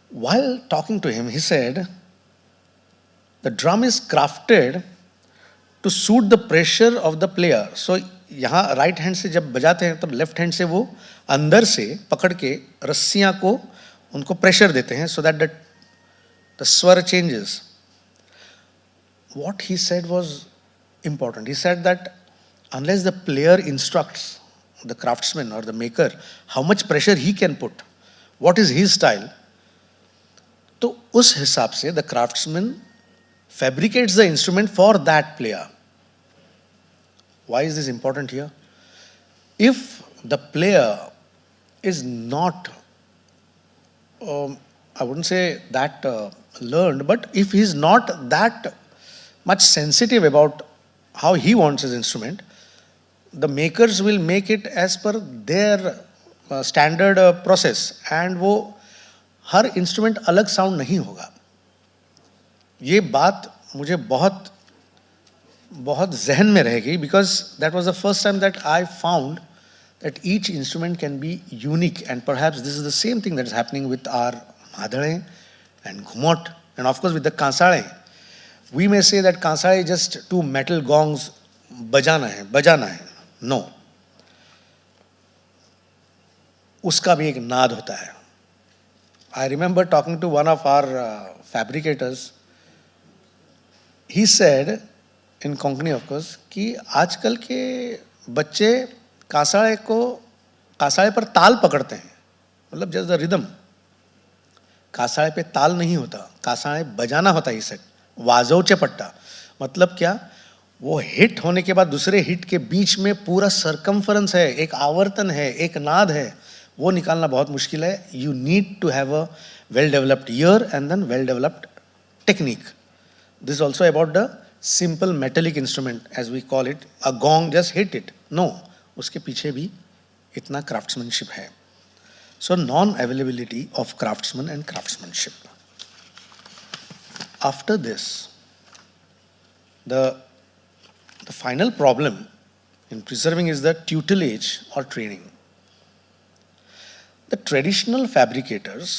While talking to him, he said, the drum is crafted to suit the pressure of the player. So यहाँ राइट हैंड से जब बजाते हैं तब लेफ्ट हैंड से वो अंदर से पकड़ के रस्सियाँ को उनको प्रेशर देते हैं, so that the स्वर changes. what he said was important. He said that unless the player instructs the craftsman or the maker how much pressure he can put, what is his style, तो उस हिसाब से the craftsman fabricates the instrument for that player. Why is this important here? If the player is not, I wouldn't say that learned, but if he is not that much sensitive about how he wants his instrument, the makers will make it as per their standard process, and वो हर instrument अलग sound नहीं होगा. ये बात मुझे बहुत बहुत जहन में रह गई, because that was the first time that I found that each instrument can be unique, and perhaps this is the same thing that is happening with our madhare and Gumot, and of course with the kansale. We may say that kansale is just two metal gongs, bajana hai. No. Uska bhi ek naad hota hai. I remember talking to one of our fabricators. He said, in Konkani of course, कि आजकल के बच्चे कासाळे पर ताल पकड़ते हैं, मतलब just the rhythm. कासाळे पे ताल नहीं होता, कासाळे बजाना होता. ही सेट वाजवचे पट्टा, मतलब क्या, वो हिट होने के बाद दूसरे हिट के बीच में पूरा सरकमफरेंस है, एक आवर्तन है, एक नाद है, वो निकालना बहुत मुश्किल है. You need to have a well developed ear and then well developed technique. This also about the simple metallic instrument as we call it. A gong just hit it, no, उसके पीछे भी इतना क्राफ्ट्समैनशिप है. So non availability of craftsman and craftsmanship. After this the final problem in preserving is the tutelage or training. The traditional fabricators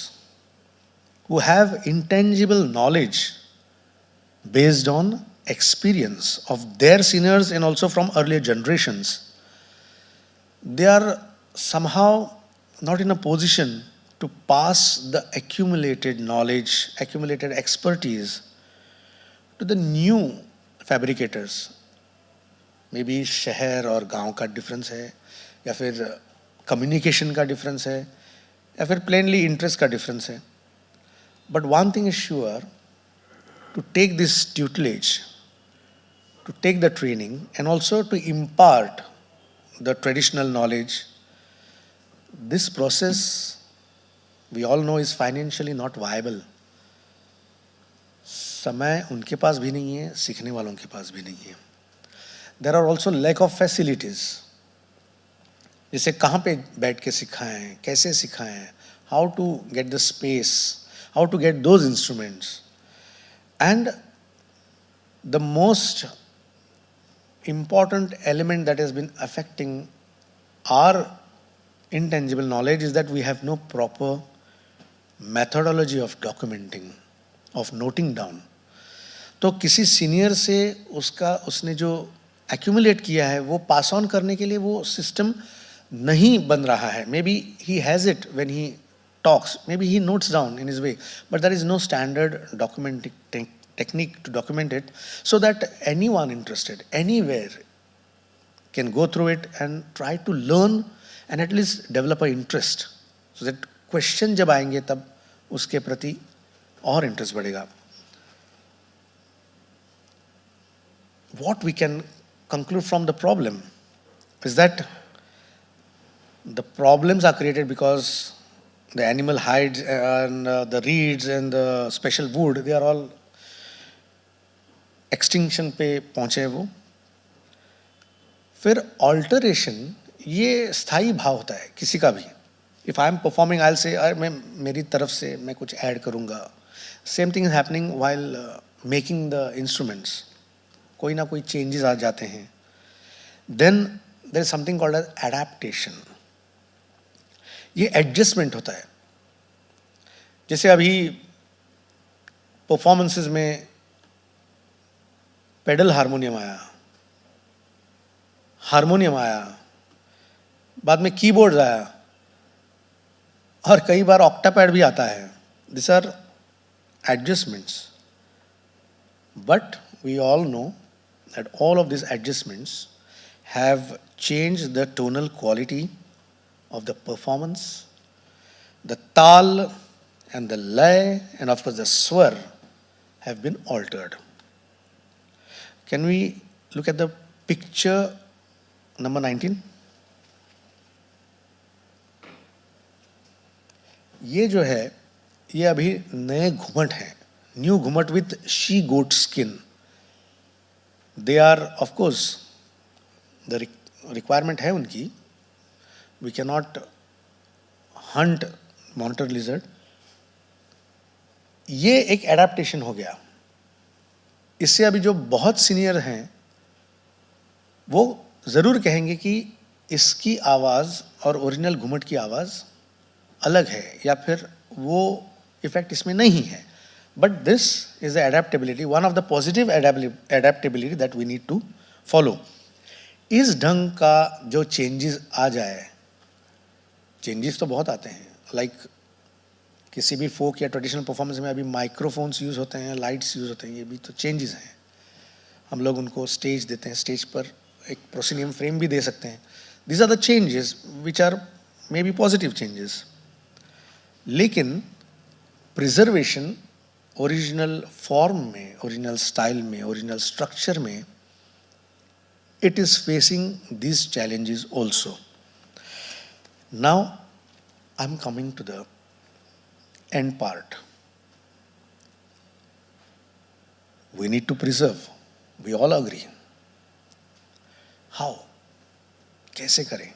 who have intangible knowledge based on experience of their seniors and also from earlier generations, they are somehow not in a position to pass the accumulated knowledge, accumulated expertise to the new fabricators. May be शहर और गांव का difference है, या फिर communication का difference है, या फिर प्लेनली इंटरेस्ट का डिफरेंस है. But one thing is sure, to take this tutelage, to take the training and also to impart the traditional knowledge, this process we all know is financially not viable. समय उनके पास भी नहीं है, सीखने वालों के पास भी नहीं है. There are also lack of facilities. जैसे कहाँ पे बैठ के सिखाएं, कैसे सिखाएं, how to get the space, how to get those instruments. And the most important element that has been affecting our intangible knowledge is that we have no proper methodology of documenting, of noting down. तो किसी senior से उसने जो accumulate किया है वो pass on करने के लिए वो सिस्टम नहीं बन रहा है. Maybe he has it when he talks, maybe he notes down in his way, but there is no standard documenting technique to document it, so that anyone interested anywhere can go through it and try to learn and at least develop a interest, so that question जब आएंगे तब उसके प्रति और interest बढ़ेगा. What we can conclude from the problem is that the problems are created because the animal hides and the reeds and the special wood, they are all extinction पे पहुँचे वो. फिर alteration ये स्थायी भाव होता है किसी का भी. If I am performing, I'll say मैं मेरी तरफ से मैं कुछ ऐड करूँगा. Same thing is happening while making the instruments. कोई ना कोई चेंजेस आ जाते हैं. Then there is something called as adaptation. ये एडजस्टमेंट होता है. जैसे अभी परफॉर्मेंसेस में पेडल हारमोनियम आया, बाद में कीबोर्ड आया, और कई बार ऑक्टापैड भी आता है. This are adjustments. But we all know that all of these adjustments have changed the tonal quality of the performance, the tal and the lay, and of course the swar have been altered. Can we look at the picture number 19? ये जो है ये अभी नए घुमट हैं, new ghumat with she goat skin. They are of course the requirement है उनकी. We can not hunt monitor lizard. ये एक एडाप्टेशन हो गया. इससे अभी जो बहुत सीनियर हैं वो ज़रूर कहेंगे कि इसकी आवाज़ और ओरिजिनल घुमट की आवाज़ अलग है, या फिर वो इफेक्ट इसमें नहीं है. But this is the adaptability, one of the positive adaptability that we need to follow. इस ढंग का जो चेंजेस आ जाए, चेंजेस तो बहुत आते हैं, लाइक किसी भी फोक या ट्रेडिशनल परफॉर्मेंस में अभी माइक्रोफोन्स यूज़ होते हैं, लाइट्स यूज़ होते हैं, ये भी तो चेंजेस हैं. हम लोग उनको स्टेज देते हैं, स्टेज पर एक प्रोसिनियम फ्रेम भी दे सकते हैं. These are the changes which are maybe positive changes. लेकिन प्रिजर्वेशन ओरिजिनल फॉर्म में, ओरिजिनल स्टाइल में, ओरिजिनल स्ट्रक्चर में, it is facing these challenges also. Now I'm coming to the end part. We need to preserve. We all agree. How? कैसे करें?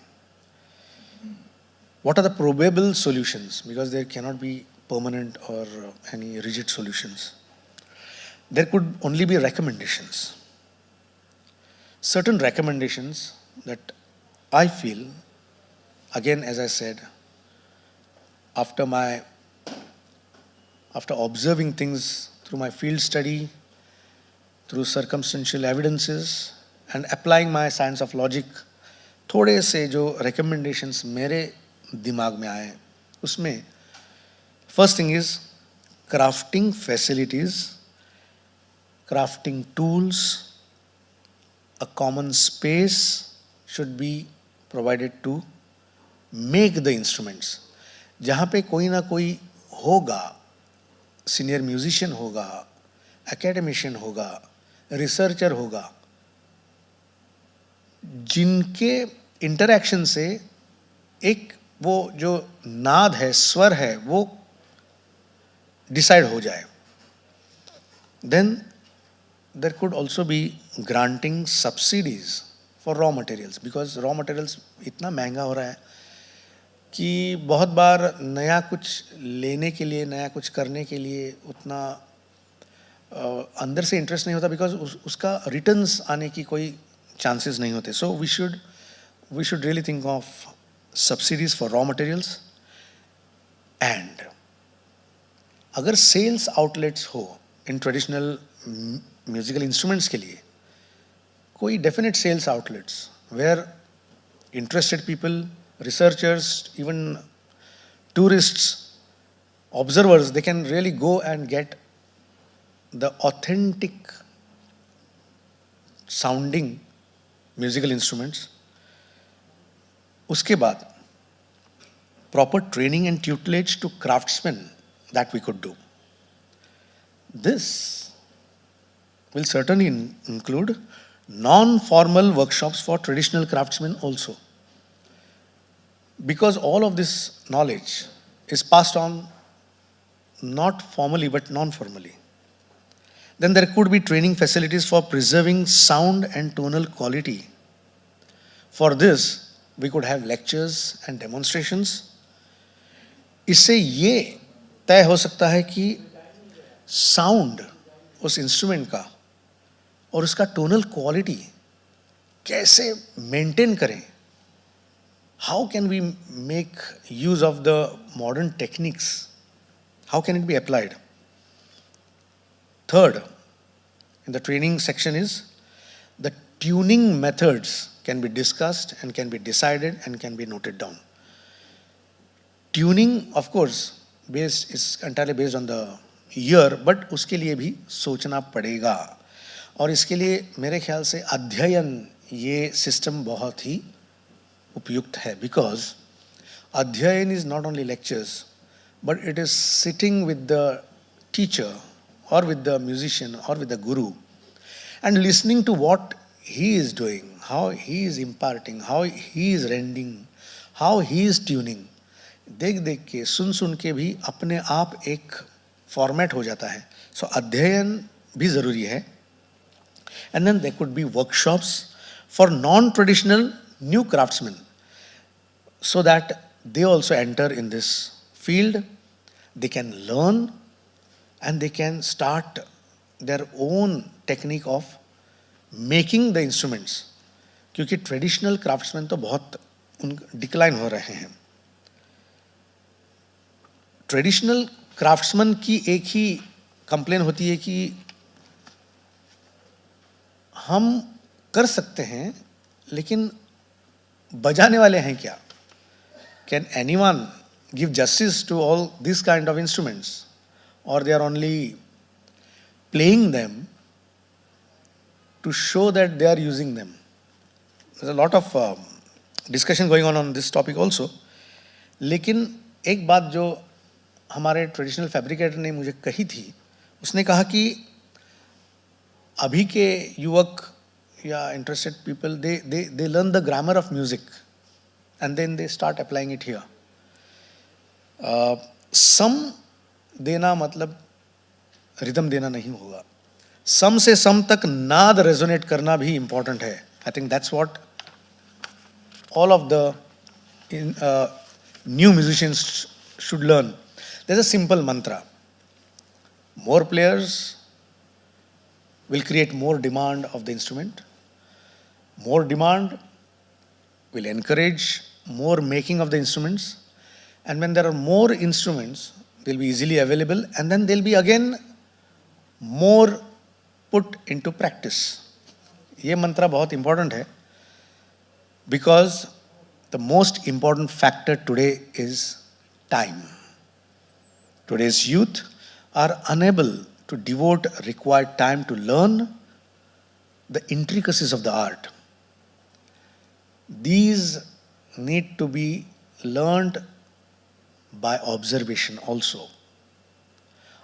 What are the probable solutions? Because there cannot be permanent or any rigid solutions. There could only be recommendations. Certain recommendations that I feel, again as I said, after observing things through my field study, through circumstantial evidences and applying my science of logic, थोड़े से जो recommendations मेरे दिमाग में आए, उसमें first thing is crafting facilities, crafting tools. A common space should be provided to make the instruments. जहाँ पे कोई ना कोई होगा, सीनियर म्यूजिशियन होगा, एकेडमिशियन होगा, रिसर्चर होगा, जिनके इंटरैक्शन से एक वो जो नाद है, स्वर है, वो डिसाइड हो जाए. Then there could also be granting subsidies for raw materials, because raw materials इतना महंगा हो रहा है कि बहुत बार नया कुछ लेने के लिए, नया कुछ करने के लिए उतना अंदर से इंटरेस्ट नहीं होता, बिकॉज उसका रिटर्न्स आने की कोई चांसेस नहीं होते. So we should really think of subsidies for raw materials. And अगर सेल्स आउटलेट्स हो इन ट्रेडिशनल म्यूजिकल इंस्ट्रूमेंट्स के लिए, कोई definite sales outlets where interested people, researchers, even tourists, observers, they can really go and get the authentic sounding musical instruments. उसके बाद proper training and tutelage to craftsmen that we could do. This will certainly include non-formal workshops for traditional craftsmen also. Because all of this knowledge is passed on not formally but non-formally. Then there could be training facilities for preserving sound and tonal quality. For this, we could have lectures and demonstrations. इससे ये तय हो सकता है कि sound उस instrument का और उसका टोनल क्वालिटी कैसे मेंटेन करें. How can we make use of the modern techniques? How can it be applied? Third, in the training section is the tuning methods can be discussed and can be decided and can be noted down. Tuning, of course, is entirely based on the ear, but उसके लिए भी सोचना पड़ेगा. और इसके लिए मेरे ख्याल से अध्ययन ये सिस्टम बहुत ही उपयुक्त है, बिकॉज अध्ययन is not only lectures but it is sitting with the teacher or with the musician or with the guru and listening to what he is doing, how he is imparting, how he is rending, how he is tuning. देख देख के सुन सुन के भी अपने आप एक format हो जाता है. सो अध्ययन भी ज़रूरी है. And then there could be workshops for non-traditional new craftsmen so that they also enter in this field. They can learn and they can start their own technique of making the instruments. क्योंकि traditional craftsman तो बहुत decline हो रहे हैं. Traditional craftsman की एक ही complain होती है कि हम कर सकते हैं लेकिन बजाने वाले हैं क्या? Can anyone give justice to all these kind of instruments? Or they are only playing them to show that they are using them. There's a lot of discussion going on this topic also. लेकिन एक बात जो हमारे traditional fabricator ने मुझे कही थी, उसने कहा कि अभी के युवक या interested people they learn the grammar of music and then they start applying it here. Some देना मतलब रिदम देना नहीं होगा. सम से सम तक नाद रेजोनेट करना भी इंपॉर्टेंट है. I think that's what all of the new musicians should learn. There is a simple mantra. More players will create more demand of the instrument. More demand will encourage more making of the instruments. And when there are more instruments, they'll be easily available, and then they'll be again more put into practice. ये मंत्र बहुत important है, because the most important factor today is time. Today's youth are unable to devote required time to learn the intricacies of the art. These need to be learned by observation also.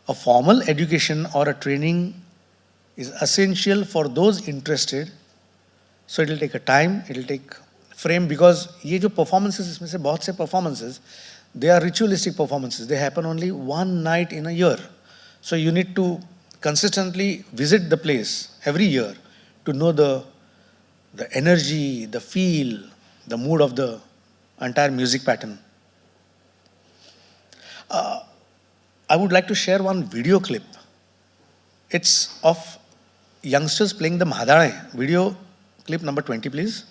A formal education or a training is essential for those interested. So it will take a time, it will take frame, because ये जो performances, इसमें से बहुत से performances, they are ritualistic performances. They happen only one night in a year. So you need to consistently visit the place every year to know the energy, the feel, the mood of the entire music pattern. I would like to share one video clip. It's of youngsters playing the Madhane. Video clip number 20, please.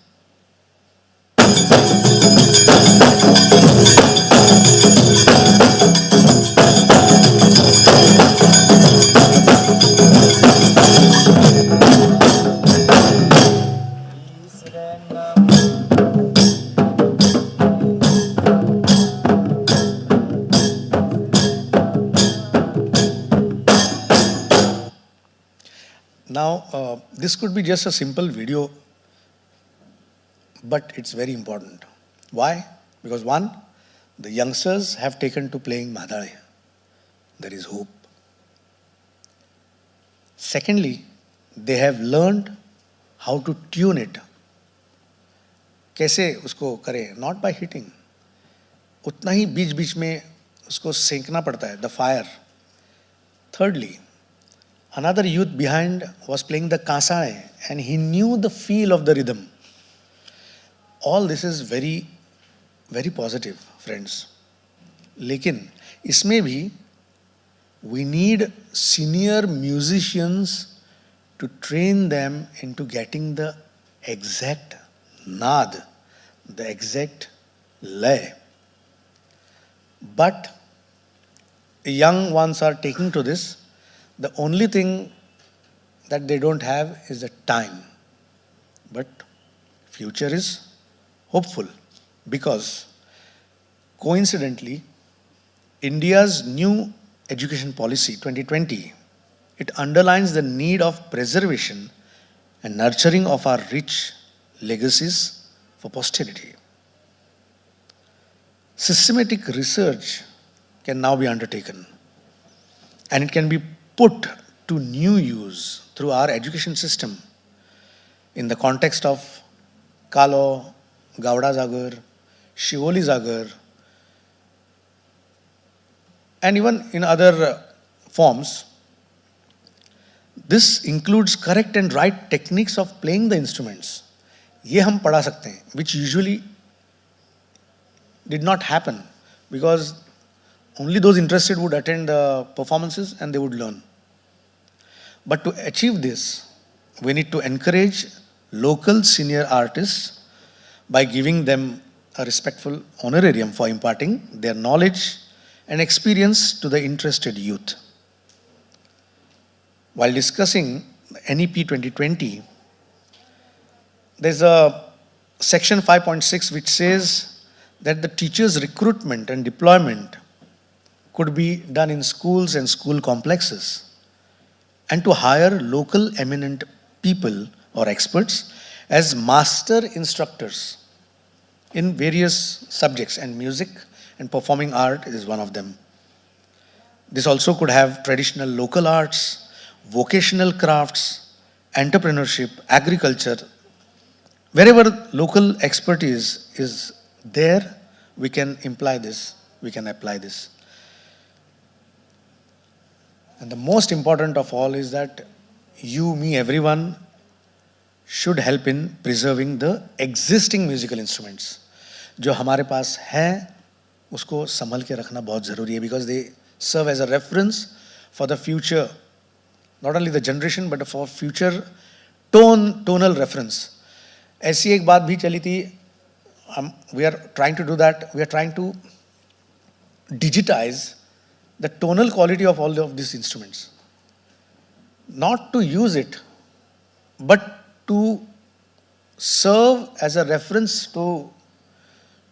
Now, this could be just a simple video, but it's very important. Why? Because one, the youngsters have taken to playing Madhare. There is hope. Secondly, they have learned how to tune it. कैसे उसको करें? Not by hitting. उतना ही बीच बीच में उसको सेंकना पड़ता है, the fire. Thirdly, another youth behind was playing the kasae and he knew the feel of the rhythm. All this is very, very positive, friends. लेकिन इसमें भी we need senior musicians to train them into getting the exact nad, the exact lay. But the young ones are taking to this. The only thing that they don't have is the time. But future is hopeful, because coincidentally, India's new education policy 2020 It underlines the need of preservation and nurturing of our rich legacies for posterity. Systematic research can now be undertaken, and it can be put to new use through our education system in the context of Kalo, Gauda Zagar, Shivoli Zagar, and even in other forms. This includes correct and right techniques of playing the instruments. ये हम पढ़ा सकते हैं, which usually did not happen because only those interested would attend the performances and they would learn. But to achieve this, we need to encourage local senior artists by giving them a respectful honorarium for imparting their knowledge and experience to the interested youth. While discussing NEP 2020, there's a section 5.6 which says that the teachers' recruitment and deployment could be done in schools and school complexes, and to hire local eminent people or experts as master instructors in various subjects, and music and performing art is one of them. This also could have traditional local arts, vocational crafts, entrepreneurship, agriculture. Wherever local expertise is there, we can imply this, we can apply this. And the most important of all is that you, me, everyone should help in preserving the existing musical instruments. जो हमारे पास हैं, उसको संभल के रखना बहुत ज़रूरी है, because they serve as a reference for the future, not only the generation but for future tonal reference. ऐसी एक बात भी चली थी, we are trying to do that, we are trying to digitize the tonal quality of all of these instruments. Not to use it, but to serve as a reference to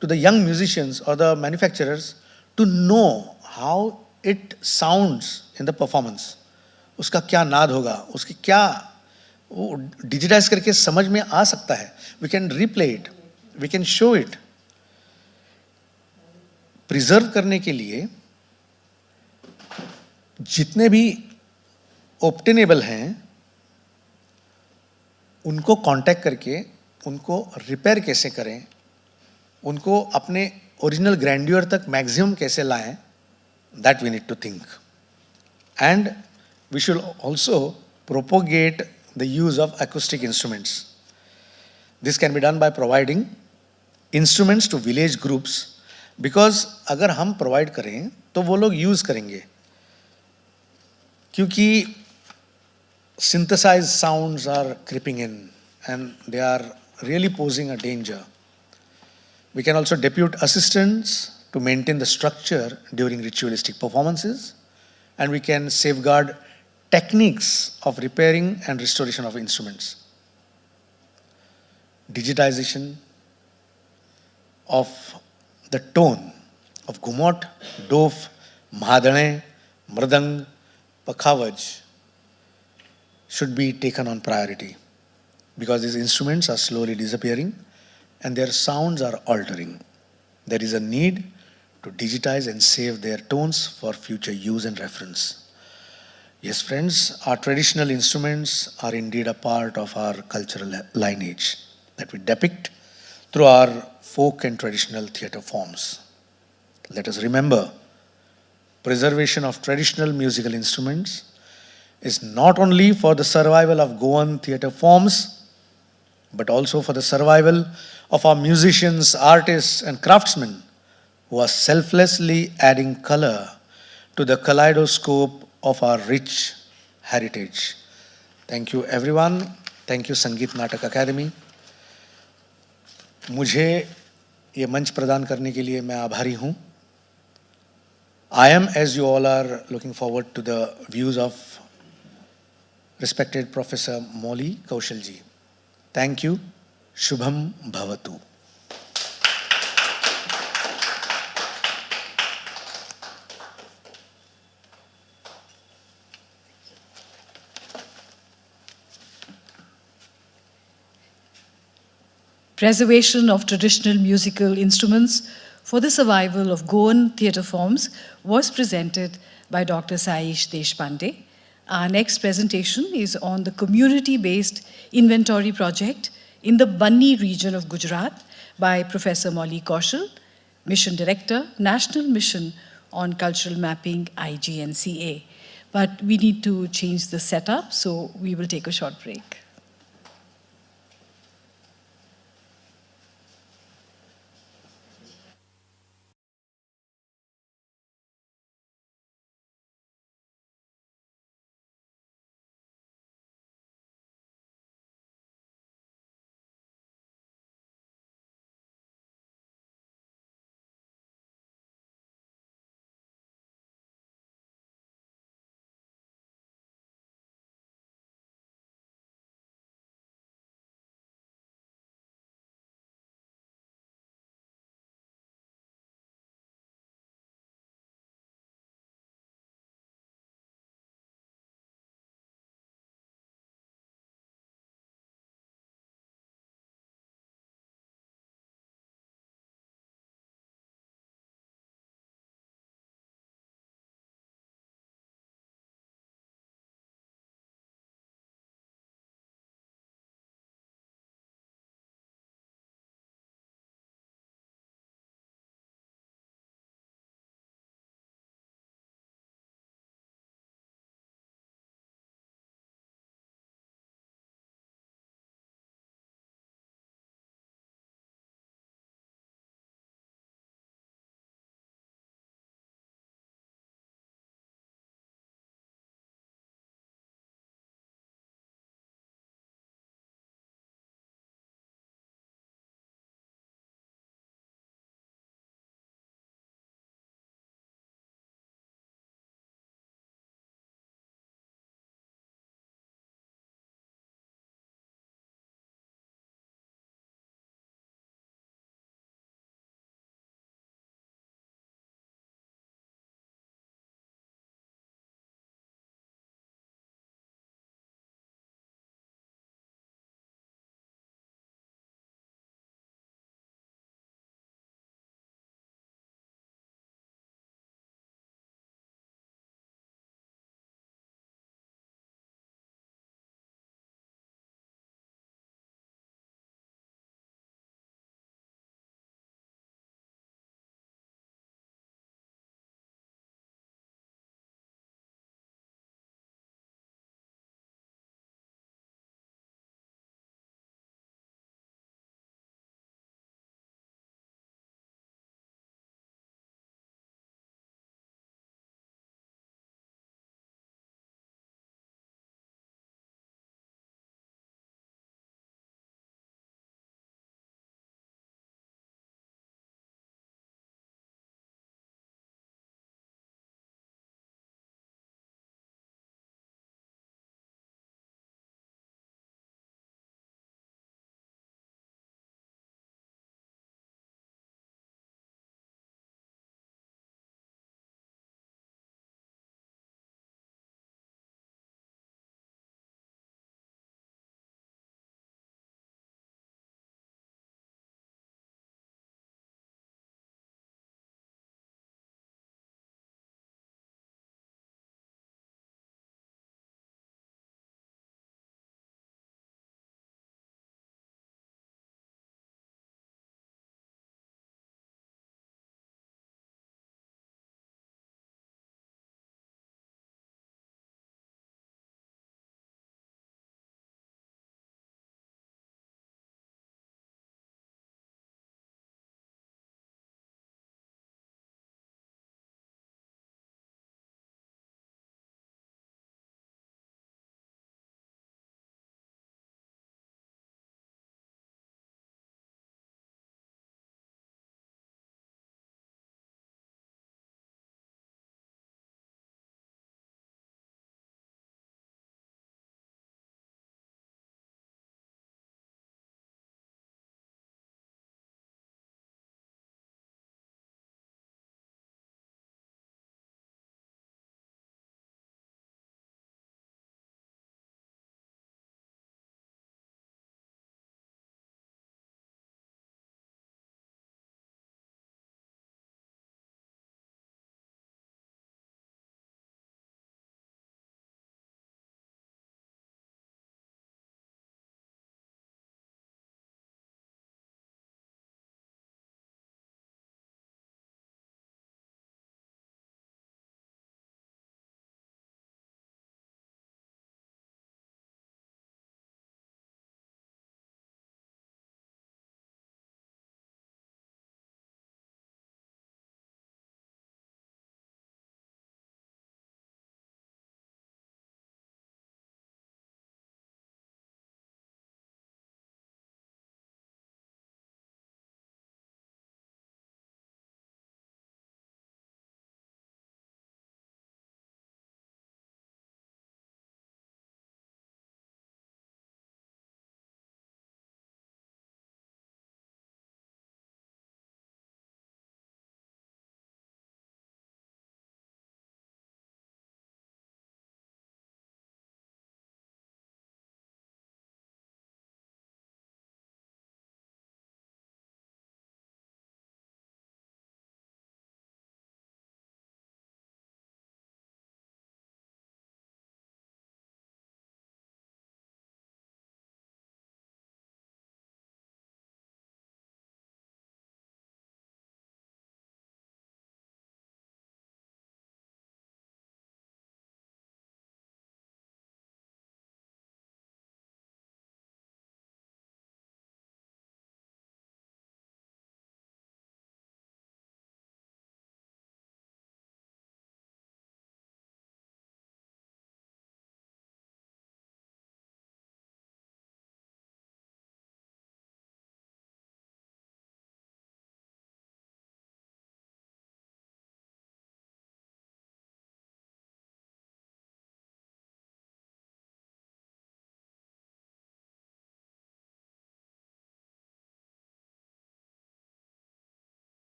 the young musicians or the manufacturers to know how it sounds in the performance. उसका क्या नाद होगा, उसकी क्या वो digitize करके समझ में आ सकता है. We can replay it, we can show it. Preserve करने के लिए जितने भी obtainable हैं, उनको कांटेक्ट करके उनको रिपेयर कैसे करें, उनको अपने ओरिजिनल ग्रैंड्योर तक मैक्सिमम कैसे लाएं, that we need to think. And we should also propagate the use of acoustic instruments. This can be done by providing instruments to village groups, because अगर हम प्रोवाइड करें तो वो लोग यूज करेंगे, क्योंकि synthesized sounds are creeping in and they are really posing a danger. We can also depute assistants to maintain the structure during ritualistic performances, and we can safeguard techniques of repairing and restoration of instruments. Digitization of the tone of Gumot, Dof, Mahadane, Mridang, Pakhavaj should be taken on priority, because these instruments are slowly disappearing and their sounds are altering. There is a need to digitize and save their tones for future use and reference. Yes, friends, our traditional instruments are indeed a part of our cultural lineage that we depict through our folk and traditional theatre forms. Let us remember, preservation of traditional musical instruments is not only for the survival of Goan theatre forms, but also for the survival of our musicians, artists, and craftsmen who are selflessly adding color to the kaleidoscope of our rich heritage. Thank you, everyone. Thank you, Sangeet Natak Academy. मुझे ये मंच प्रदान करने के लिए मैं आभारी हूँ. I am, as you all are, looking forward to the views of respected Professor Molly Kaushalji. Thank you. Shubham Bhavatu. preservation of traditional musical instruments for the survival of Goan theatre forms was presented by Dr. Saish Deshpande. Our next presentation is on the community-based inventory project in the Banni region of Gujarat by Professor Molly Kaushal, Mission Director, National Mission on Cultural Mapping, IGNCA. But we need to change the setup, so we will take a short break.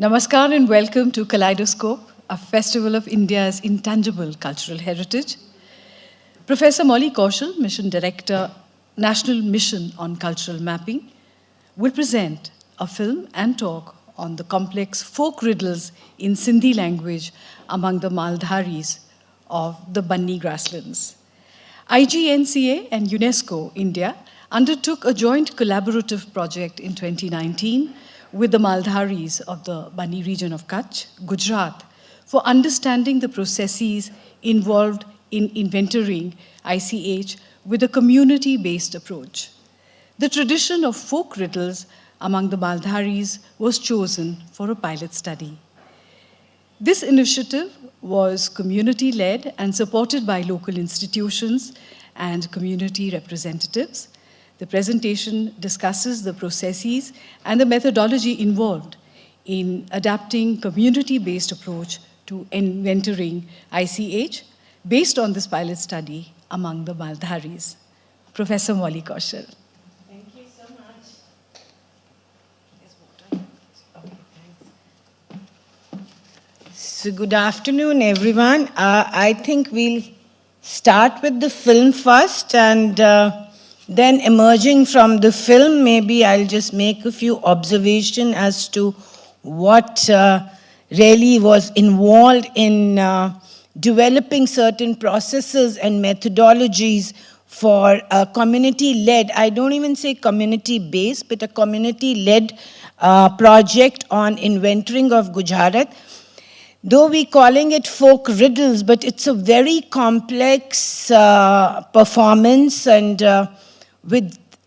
Namaskar and welcome to Kaleidoscope, a festival of India's intangible cultural heritage. Professor Molly Kaushal, Mission Director, National Mission on Cultural Mapping, will present a film and talk on the complex folk riddles in Sindhi language among the Maldharis of the Banni grasslands. IGNCA and UNESCO India undertook a joint collaborative project in 2019 with the Maldharis of the Banni region of Kutch, Gujarat, for understanding the processes involved in inventorying ICH with a community-based approach. The tradition of folk riddles among the Maldharis was chosen for a pilot study. This initiative was community-led and supported by local institutions and community representatives. The presentation discusses the processes and the methodology involved in adapting community-based approach to inventorying ICH based on this pilot study among the Maldharis. Professor Molly Kaushal. Thank you so much. So good afternoon, everyone. I think we'll start with the film first, and then emerging from the film, maybe I'll just make a few observations as to what really was involved in developing certain processes and methodologies for a community-led, I don't even say community-based, but a community-led project on inventorying of Gujarat. Though we're calling it folk riddles, but it's a very complex performance, and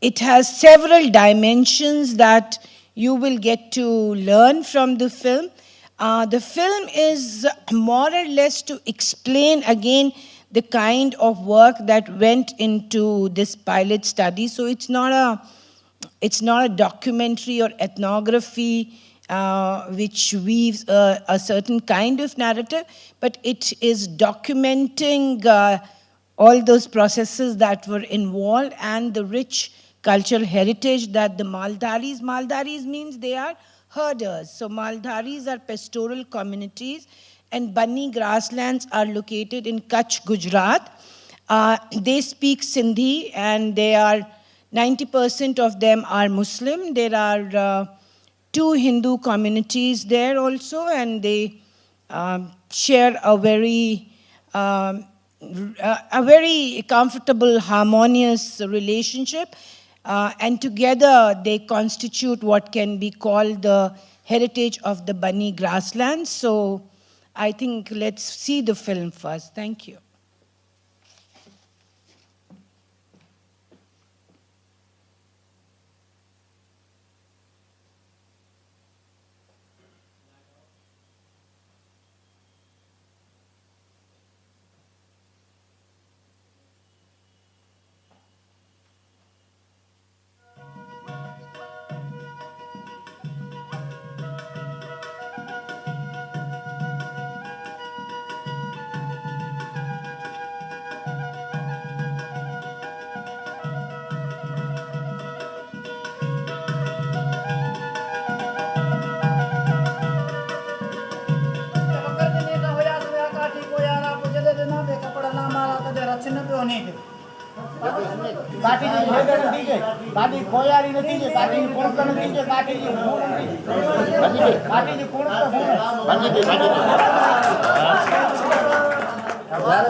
it has several dimensions that you will get to learn from the film. The film is more or less to explain again the kind of work that went into this pilot study. So it's not a documentary or ethnography which weaves a certain kind of narrative, but it is documenting all those processes that were involved and the rich cultural heritage that the Maldharis means they are herders. So Maldharis are pastoral communities, and Banni grasslands are located in Kutch, Gujarat. They speak Sindhi, and they are 90% of them are Muslim. There are 2 Hindu communities there also, and they share a very comfortable, harmonious relationship. And together they constitute what can be called the heritage of the Banni grasslands. So I think let's see the film first. Thank you.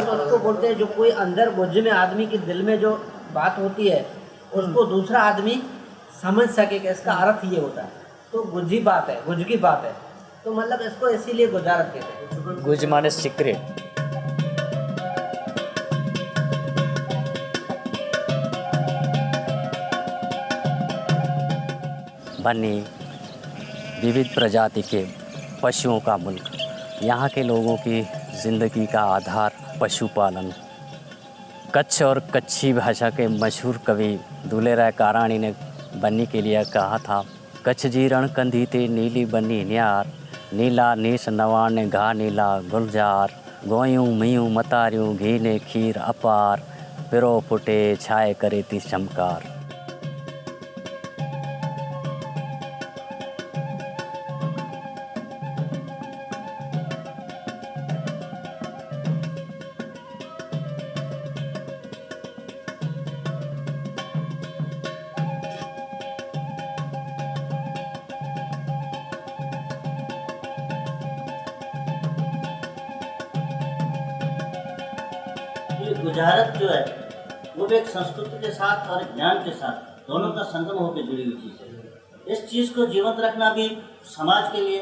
उसको बोलते हैं जो कोई अंदर बुझ में आदमी के दिल में जो बात होती है उसको दूसरा आदमी समझ सके कि इसका अर्थ ये होता है, तो गुझी बात है, गुझ की बात है, तो मतलब इसको इसीलिए गुजारत कहते हैं। गुझ माने सीक्रेट। बन्नी विविध प्रजाति के पशुओं का मुल्क। यहाँ के लोगों की ज़िंदगी का आधार पशुपालन। कच्छ और कच्छी भाषा के मशहूर कवि दुलेराय काराणी ने बन्नी के लिए कहा था, कच्छ जी रण कंधी ते नीली बन्नी न्यार, नीला नीस नवाने घा नीला गुलजार, गोयूं मियूं मतारियूं घी ने खीर अपार, पिरो फुटे छाए करे थी चमकार। ये गुजारत जो है वो भी एक संस्कृति के साथ और एक ज्ञान के साथ दोनों का संगम होकर जुड़ी हुई चीज़ है। इस चीज़ को जीवंत रखना भी समाज के लिए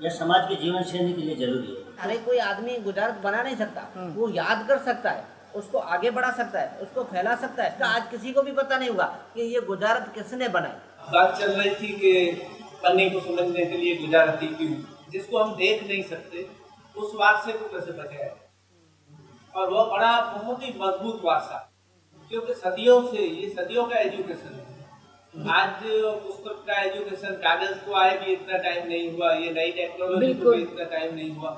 या समाज के जीवन शैली के लिए जरूरी है। अरे कोई आदमी गुजारत बना नहीं सकता, वो याद कर सकता है, उसको आगे बढ़ा सकता है, उसको फैला सकता है। आज किसी को भी पता नहीं हुआ कि ये गुजारत किसने बनाई। बात चल रही थी कि पन्नी को समझने के लिए गुजारती क्यों, जिसको हम देख नहीं सकते उस वारसे को कैसे बचाए। और वो बड़ा बहुत ही मजबूत वारसा, क्योंकि सदियों से ये सदियों का एजुकेशन है। आज पुस्तक का एजुकेशन कागज को आए भी इतना टाइम नहीं हुआ, ये नई टेक्नोलॉजी को भी इतना टाइम नहीं हुआ,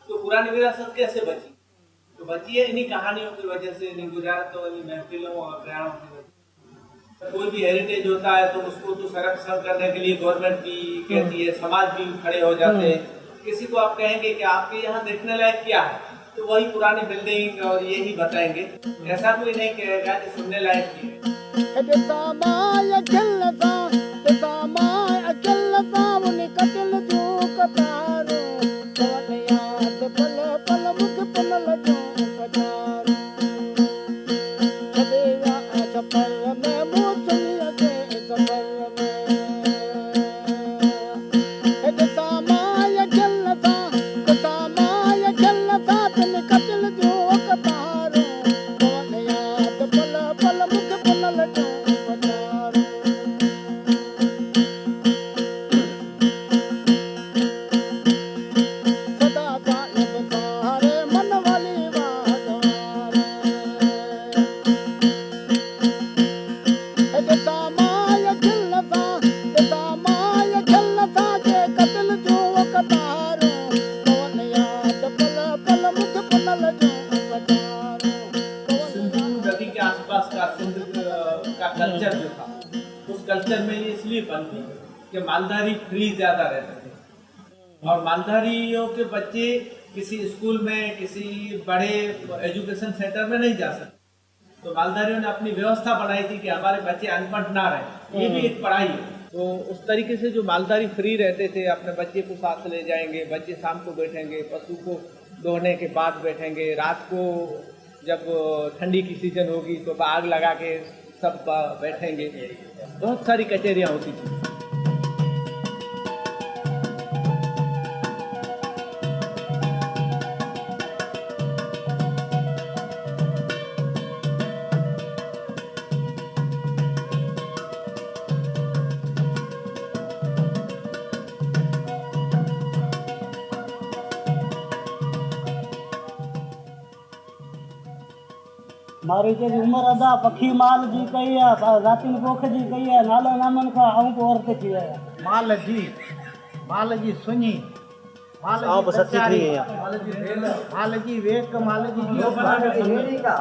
तो पुरानी विरासत कैसे बची? तो बची है इन्हीं कहानियों की वजह से, इन्हीं गुजारतों, इन्हीं महफिलों और प्रयाणों की वजह से। कोई भी हेरिटेज होता है तो उसको तो संरक्षण करने के लिए गवर्नमेंट भी कहती है, समाज भी खड़े हो जाते हैं। किसी को आप कहेंगे कि आपके यहाँ देखने लायक क्या है, तो वही पुरानी बिल्डिंग और यही बताएंगे। ऐसा कोई नहीं कहेगा कि सुनने लायक की है। कल्चर जो था, उस कल्चर में ये इसलिए बनती कि मालधारी फ्री ज़्यादा रहते थे और मालधारियों के बच्चे किसी स्कूल में, किसी बड़े एजुकेशन सेंटर में नहीं जा सकते। तो मालधारियों ने अपनी व्यवस्था बनाई थी कि हमारे बच्चे अनपढ़ ना रहे, ये भी एक पढ़ाई है। तो उस तरीके से जो मालधारी फ्री रहते थे, अपने बच्चे को साथ ले जाएंगे, बच्चे शाम को बैठेंगे, पशु को दोहने के बाद बैठेंगे, रात को जब ठंडी की सीजन होगी तो आग लगा के सब बैठेंगे। बहुत सारी कचहरियाँ होती थी। मारी जी उम्र अदा पखी माल जी कही है, रातिन पोख जी कही है, नालो नामन का आऊं को औरत थी है। माल जी सुनी, माल जी सच्चाई, माल जी वेक, माल जी का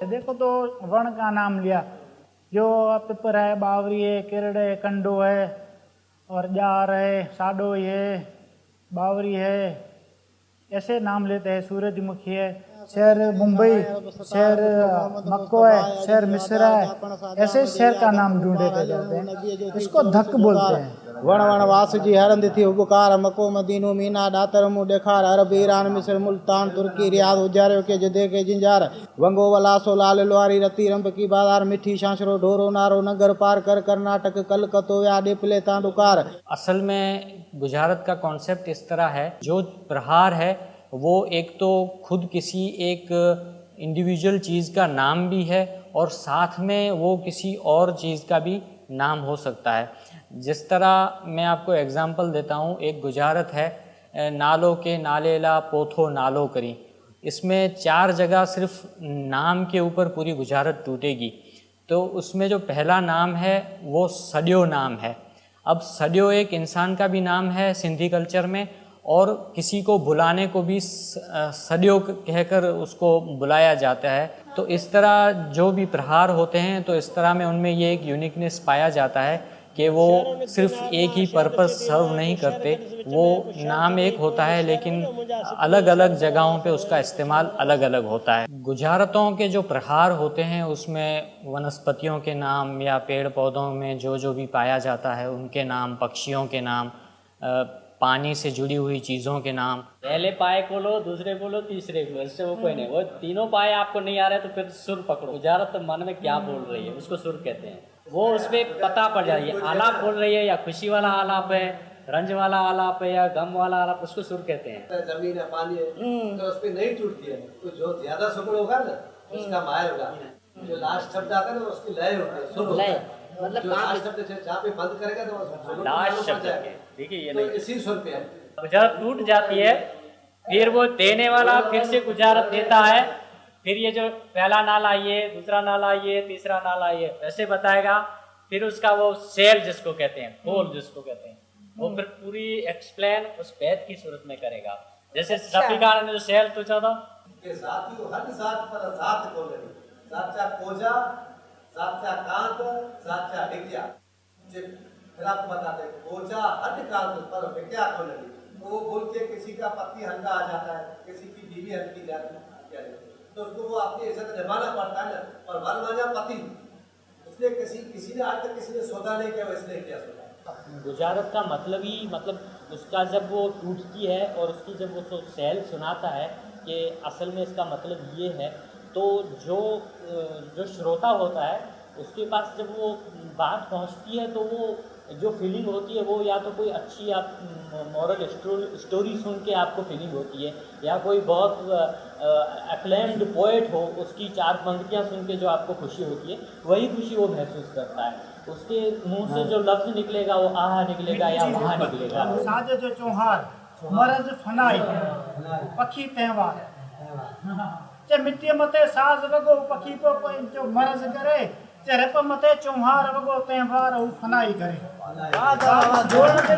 देखो तो वर्ण का नाम लिया, जो पिपर है, बावरी है, किरड़ है, कंडो है और जार है, साडो है, बावरी है, ऐसे नाम लेते हैं। सूरजमुखी है, शहर मुंबई, शहर मक्को है, शहर मिस्र है, ऐसे शहर का नाम ढूंढे जाते हैं। इसको धक बोलते हैं। वण वण वास जी हरंद थी उपकार, मको मदीनो मीना दातर मुँह देखार, अरब ईरान मिस्र मुल्तान तुर्की रियाद उजारो के जदे के जिंजार, वंगो वलासो लाल लोहारी रती रंब की बाजार, मिठी शांसरो ढोरो नारो नगर पार कर, कर्नाटक कलकतो या डिपले तांडुकार। असल में गुजारत का कॉन्सेप्ट इस तरह है, जो प्रहार है वो एक तो खुद किसी एक इंडिविजुअल चीज़ का नाम भी है और साथ में वो किसी और चीज़ का भी नाम हो सकता है। जिस तरह मैं आपको एग्जांपल देता हूँ, एक गुजारत है, नालो के नालेला पोथो नालो करी। इसमें 4 जगह सिर्फ नाम के ऊपर पूरी गुजारत टूटेगी। तो उसमें जो पहला नाम है वो सडियो नाम है। अब सडियो एक इंसान का भी नाम है सिंधी कल्चर में, और किसी को बुलाने को भी सड्यो कहकर उसको बुलाया जाता है। तो इस तरह जो भी प्रहार होते हैं तो इस तरह में उनमें ये एक यूनिकनेस पाया जाता है कि वो सिर्फ एक ही पर्पस सर्व नहीं करते, वो नाम एक होता है लेकिन अलग अलग जगहों पे उसका इस्तेमाल अलग अलग होता है। गुजारतों के जो प्रहार होते हैं उसमें वनस्पतियों के नाम या पेड़ पौधों में जो भी पाया जाता है उनके नाम, पक्षियों के नाम, पानी से जुड़ी हुई चीज़ों के नाम। पहले पाए को लो, दूसरे को लो, तीसरे को, इससे वो कोई नहीं। वो तीनों पाए आपको नहीं आ रहे तो फिर सुर पकड़ो। गुजारत तो मन में क्या बोल रही है उसको सुर कहते हैं। वो उसमें पता पड़ जाती है, आलाप बोल रही है या खुशी वाला आलाप है, रंज वाला आलाप है या गम वाला आलाप, उसको सुर कहते हैं। जमीन है, पानी है, तो उस पर नहीं टूटती है। तो जो ज्यादा सुकड़ होगा ना उसका मायर होगा। जो लास्ट शब्द आता है ना उसकी लय होती है, सुर होता है। मतलब लास्ट शब्द जहाँ पे बंद करेगा तो लास्ट शब्द देखिए ये नहीं, इसी सुर पे है। गुजारत टूट जाती है, फिर वो देने वाला फिर से गुजारत देता है। फिर ये जो पहला नाला ये, दूसरा नाला ये, तीसरा नाला ये, वैसे बताएगा। फिर उसका वो सेल जिसको कहते हैं, खोल जिसको कहते हैं, वो फिर पूरी एक्सप्लेन उस वेद की सूरत में करेगा। जैसे सफिकार ने जो सेल पूछा था, फिर आपको बताते हैं कोचा हट कांत पर विद्या को नहीं। तो वो बोल के किसी का पति हल्का आ जाता है, किसी की बीवी हल्की जाती है, तो उसको वो अपनी इज्जत जमाना पड़ता है ना। और वर माना पति, इसलिए किसी ने आज तक किसी ने सौदा नहीं किया, इसलिए क्या सौदा। गुजारत का मतलब ही उसका जब वो टूटती है और उसकी जब वो सेल सुनाता है कि असल में इसका मतलब ये है, तो जो श्रोता होता है उसके पास जब वो बात पहुंचती है तो वो जो फीलिंग होती है वो या तो कोई अच्छी आप मॉरल स्टोरी सुन के आपको फीलिंग होती है, या कोई बहुत एक्लेम्ड पोएट हो उसकी 4 पंक्तियां सुन के जो आपको खुशी होती है, वही खुशी वो महसूस करता है। उसके मुंह से जो लफ्ज़ निकलेगा वो आहा निकलेगा या वहाँ निकलेगा। साज जो चौहार मरज फनाई पखी त्योहार चे मिट्टी मते साज वगो पखी को जो मरज करे चेहरे पर मते चौहार वगो त्योहार उ फनाई करे। जोड़ के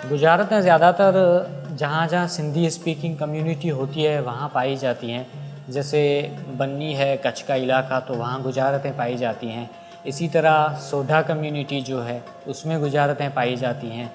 गुजारतें ज़्यादातर जहाँ जहाँ सिंधी स्पीकिंग कम्युनिटी होती है वहाँ पाई जाती हैं। जैसे बन्नी है, कच्छ का इलाका, तो वहाँ गुजारतें पाई जाती हैं। इसी तरह सोढ़ा कम्युनिटी जो है उसमें गुजारतें पाई जाती हैं।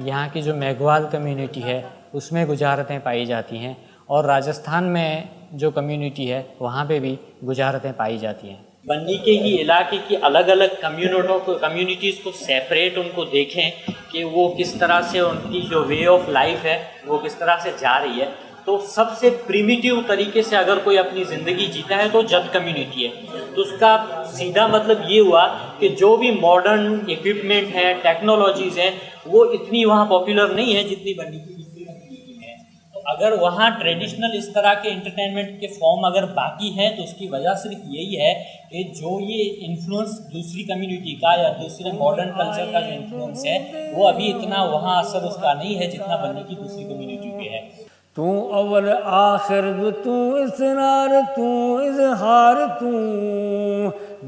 यहाँ की जो मेघवाल कम्युनिटी है उसमें गुजारतें पाई जाती हैं। और राजस्थान में जो कम्युनिटी है वहाँ पे भी गुजारतें पाई जाती हैं। बन्नी के ही इलाके की अलग अलग कम्युनिटीज़ को सेपरेट उनको देखें कि वो किस तरह से उनकी जो वे ऑफ लाइफ है वो किस तरह से जा रही है। तो सबसे प्रिमिटिव तरीके से अगर कोई अपनी ज़िंदगी जीता है तो जट कम्युनिटी है। तो उसका सीधा मतलब ये हुआ कि जो भी मॉडर्न इक्विपमेंट है, टेक्नोलॉजीज़ हैं, वो इतनी वहाँ पॉपुलर नहीं है जितनी बन्नी की दूसरी कम्युनिटी में है। तो अगर वहाँ ट्रेडिशनल इस तरह के एंटरटेनमेंट के फॉर्म अगर बाकी हैं तो उसकी वजह सिर्फ यही है कि जो ये इन्फ्लुएंस दूसरी कम्युनिटी का या दूसरे मॉडर्न कल्चर का जो इन्फ्लुएंस है वो अभी इतना वहाँ असर उसका नहीं है जितना बन्नी की दूसरी कम्युनिटी पे है। तू अव्वल आखिर तू इसरार तू इजहार तू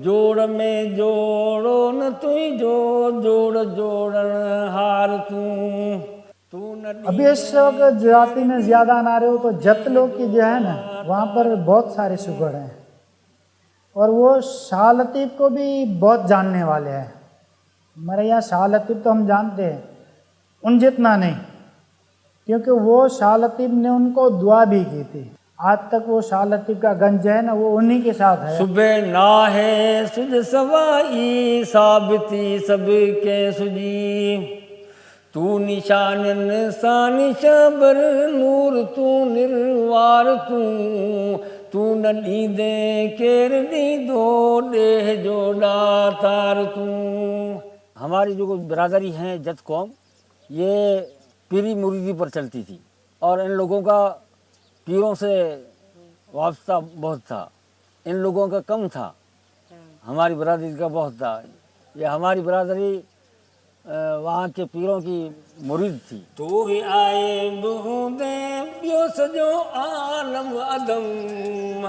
जोड़ में जोड़ो न तू जोड़ जोड़न हार तू अभी इस वक्त जाति में ज़्यादा ना रहे हो तो जत लोग की जो है ना वहाँ पर बहुत सारे सुगड़ हैं और वो शाह लतीफ़ को भी बहुत जानने वाले हैं। हमारे यहाँ शाह लतीफ़ तो हम जानते हैं, उन जितना नहीं, क्योंकि वो शाह लतीफ़ ने उनको दुआ भी की थी। आज तक वो शाह लतीफ़ का गंज है ना वो उन्हीं के साथ है। सुबह ना है सुज सवाई साबिती सबके सुजी तू निशान सानिशबर नूर तू निर्वार तू नदी दे केर दी दो देह जोड़ा तार तू। हमारी जो बिरादरी है जत कौम ये पीरी मुरीदी पर चलती थी और इन लोगों का पीरों से वास्ता बहुत था। इन लोगों का कम था, हमारी बरादरी का बहुत था। ये हमारी बरादरी वहाँ के पीरों की मुरीद थी। तू ही आए बूंदे बियो सजो आलम अदम,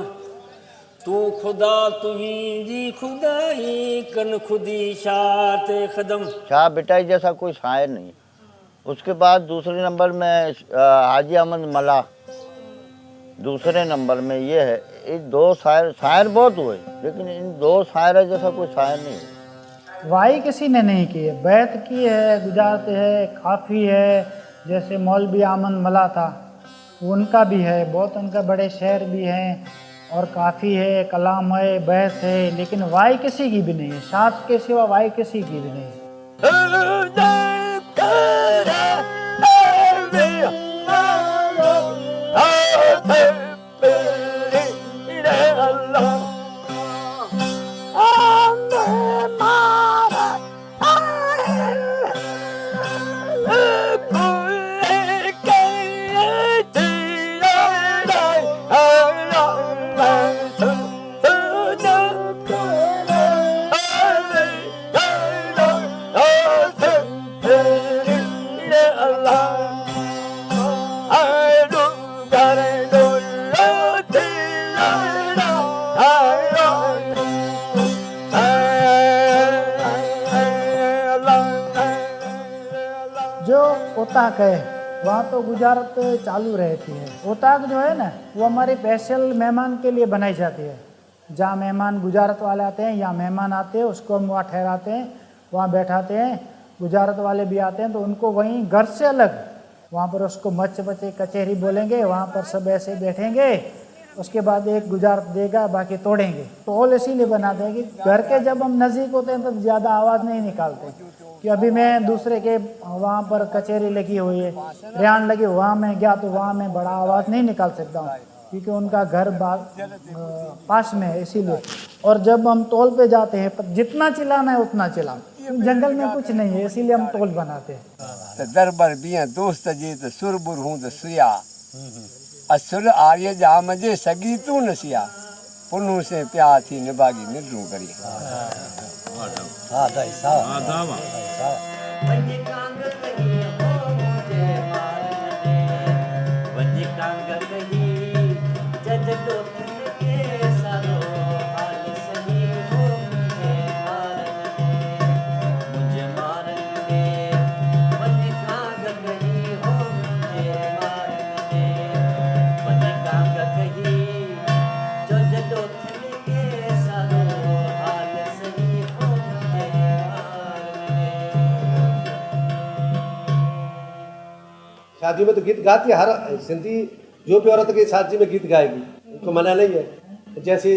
तू खुदा तू ही जी खुदाई कन खुदी शात कदम। शाह बिटाई जैसा कोई शायर नहीं। उसके बाद दूसरे नंबर में हाजी अहमद मला, दूसरे नंबर में ये है। इन दो शायर बहुत हुए, लेकिन इन दो शायर जैसा कोई शायर नहीं है। वाई किसी ने नहीं की है, बैत की है, गुजारत है, काफ़ी है, जैसे मौलवी अहमद मला था उनका भी है, बहुत उनका बड़े शेर भी हैं, और काफ़ी है, कलाम है, बैत है, लेकिन वाई किसी की भी नहीं है। शाद के सिवा वाई किसी की भी नहीं है। ओताक है वहाँ तो गुजारत चालू रहती है। ओताक जो है ना वो हमारे स्पेशल मेहमान के लिए बनाई जाती है। जहाँ मेहमान गुजारत वाले आते हैं या मेहमान आते हैं उसको हम वहाँ ठहराते हैं, वहाँ बैठाते हैं। गुजारत वाले भी आते हैं तो उनको वहीं घर से अलग वहाँ पर उसको मच बचे कचहरी बोलेंगे, वहाँ पर सब ऐसे बैठेंगे। उसके बाद एक गुजारत देगा, बाकी तोड़ेंगे। टोल इसीलिए बनाते हैं कि घर के जब हम नज़दीक होते हैं तो ज़्यादा आवाज़ नहीं निकालते, कि अभी मैं दूसरे के वहाँ पर कचहरी लगी हुई है, रेहान लगी, वहाँ मैं गया तो वहाँ मैं बड़ा आवाज़ नहीं निकाल सकता हूँ क्योंकि उनका घर पास में है, इसीलिए। और जब हम टोल पे जाते हैं जितना चिल्लाना है उतना चिल्लाओ, जंगल में कुछ नहीं है, इसीलिए हम टोल बनाते हैं। दरबार बिया दोस्त जी तो सुरबुर हूँ तो सुया असुर आर्य जा मजे सगी तू नसिया पुनु से प्यार थी निभागी निरू करी। शादी में तो गीत गाती है, हर सिंधी जो भी औरत की शादी में गीत गाएगी, उनको मना नहीं है। जैसे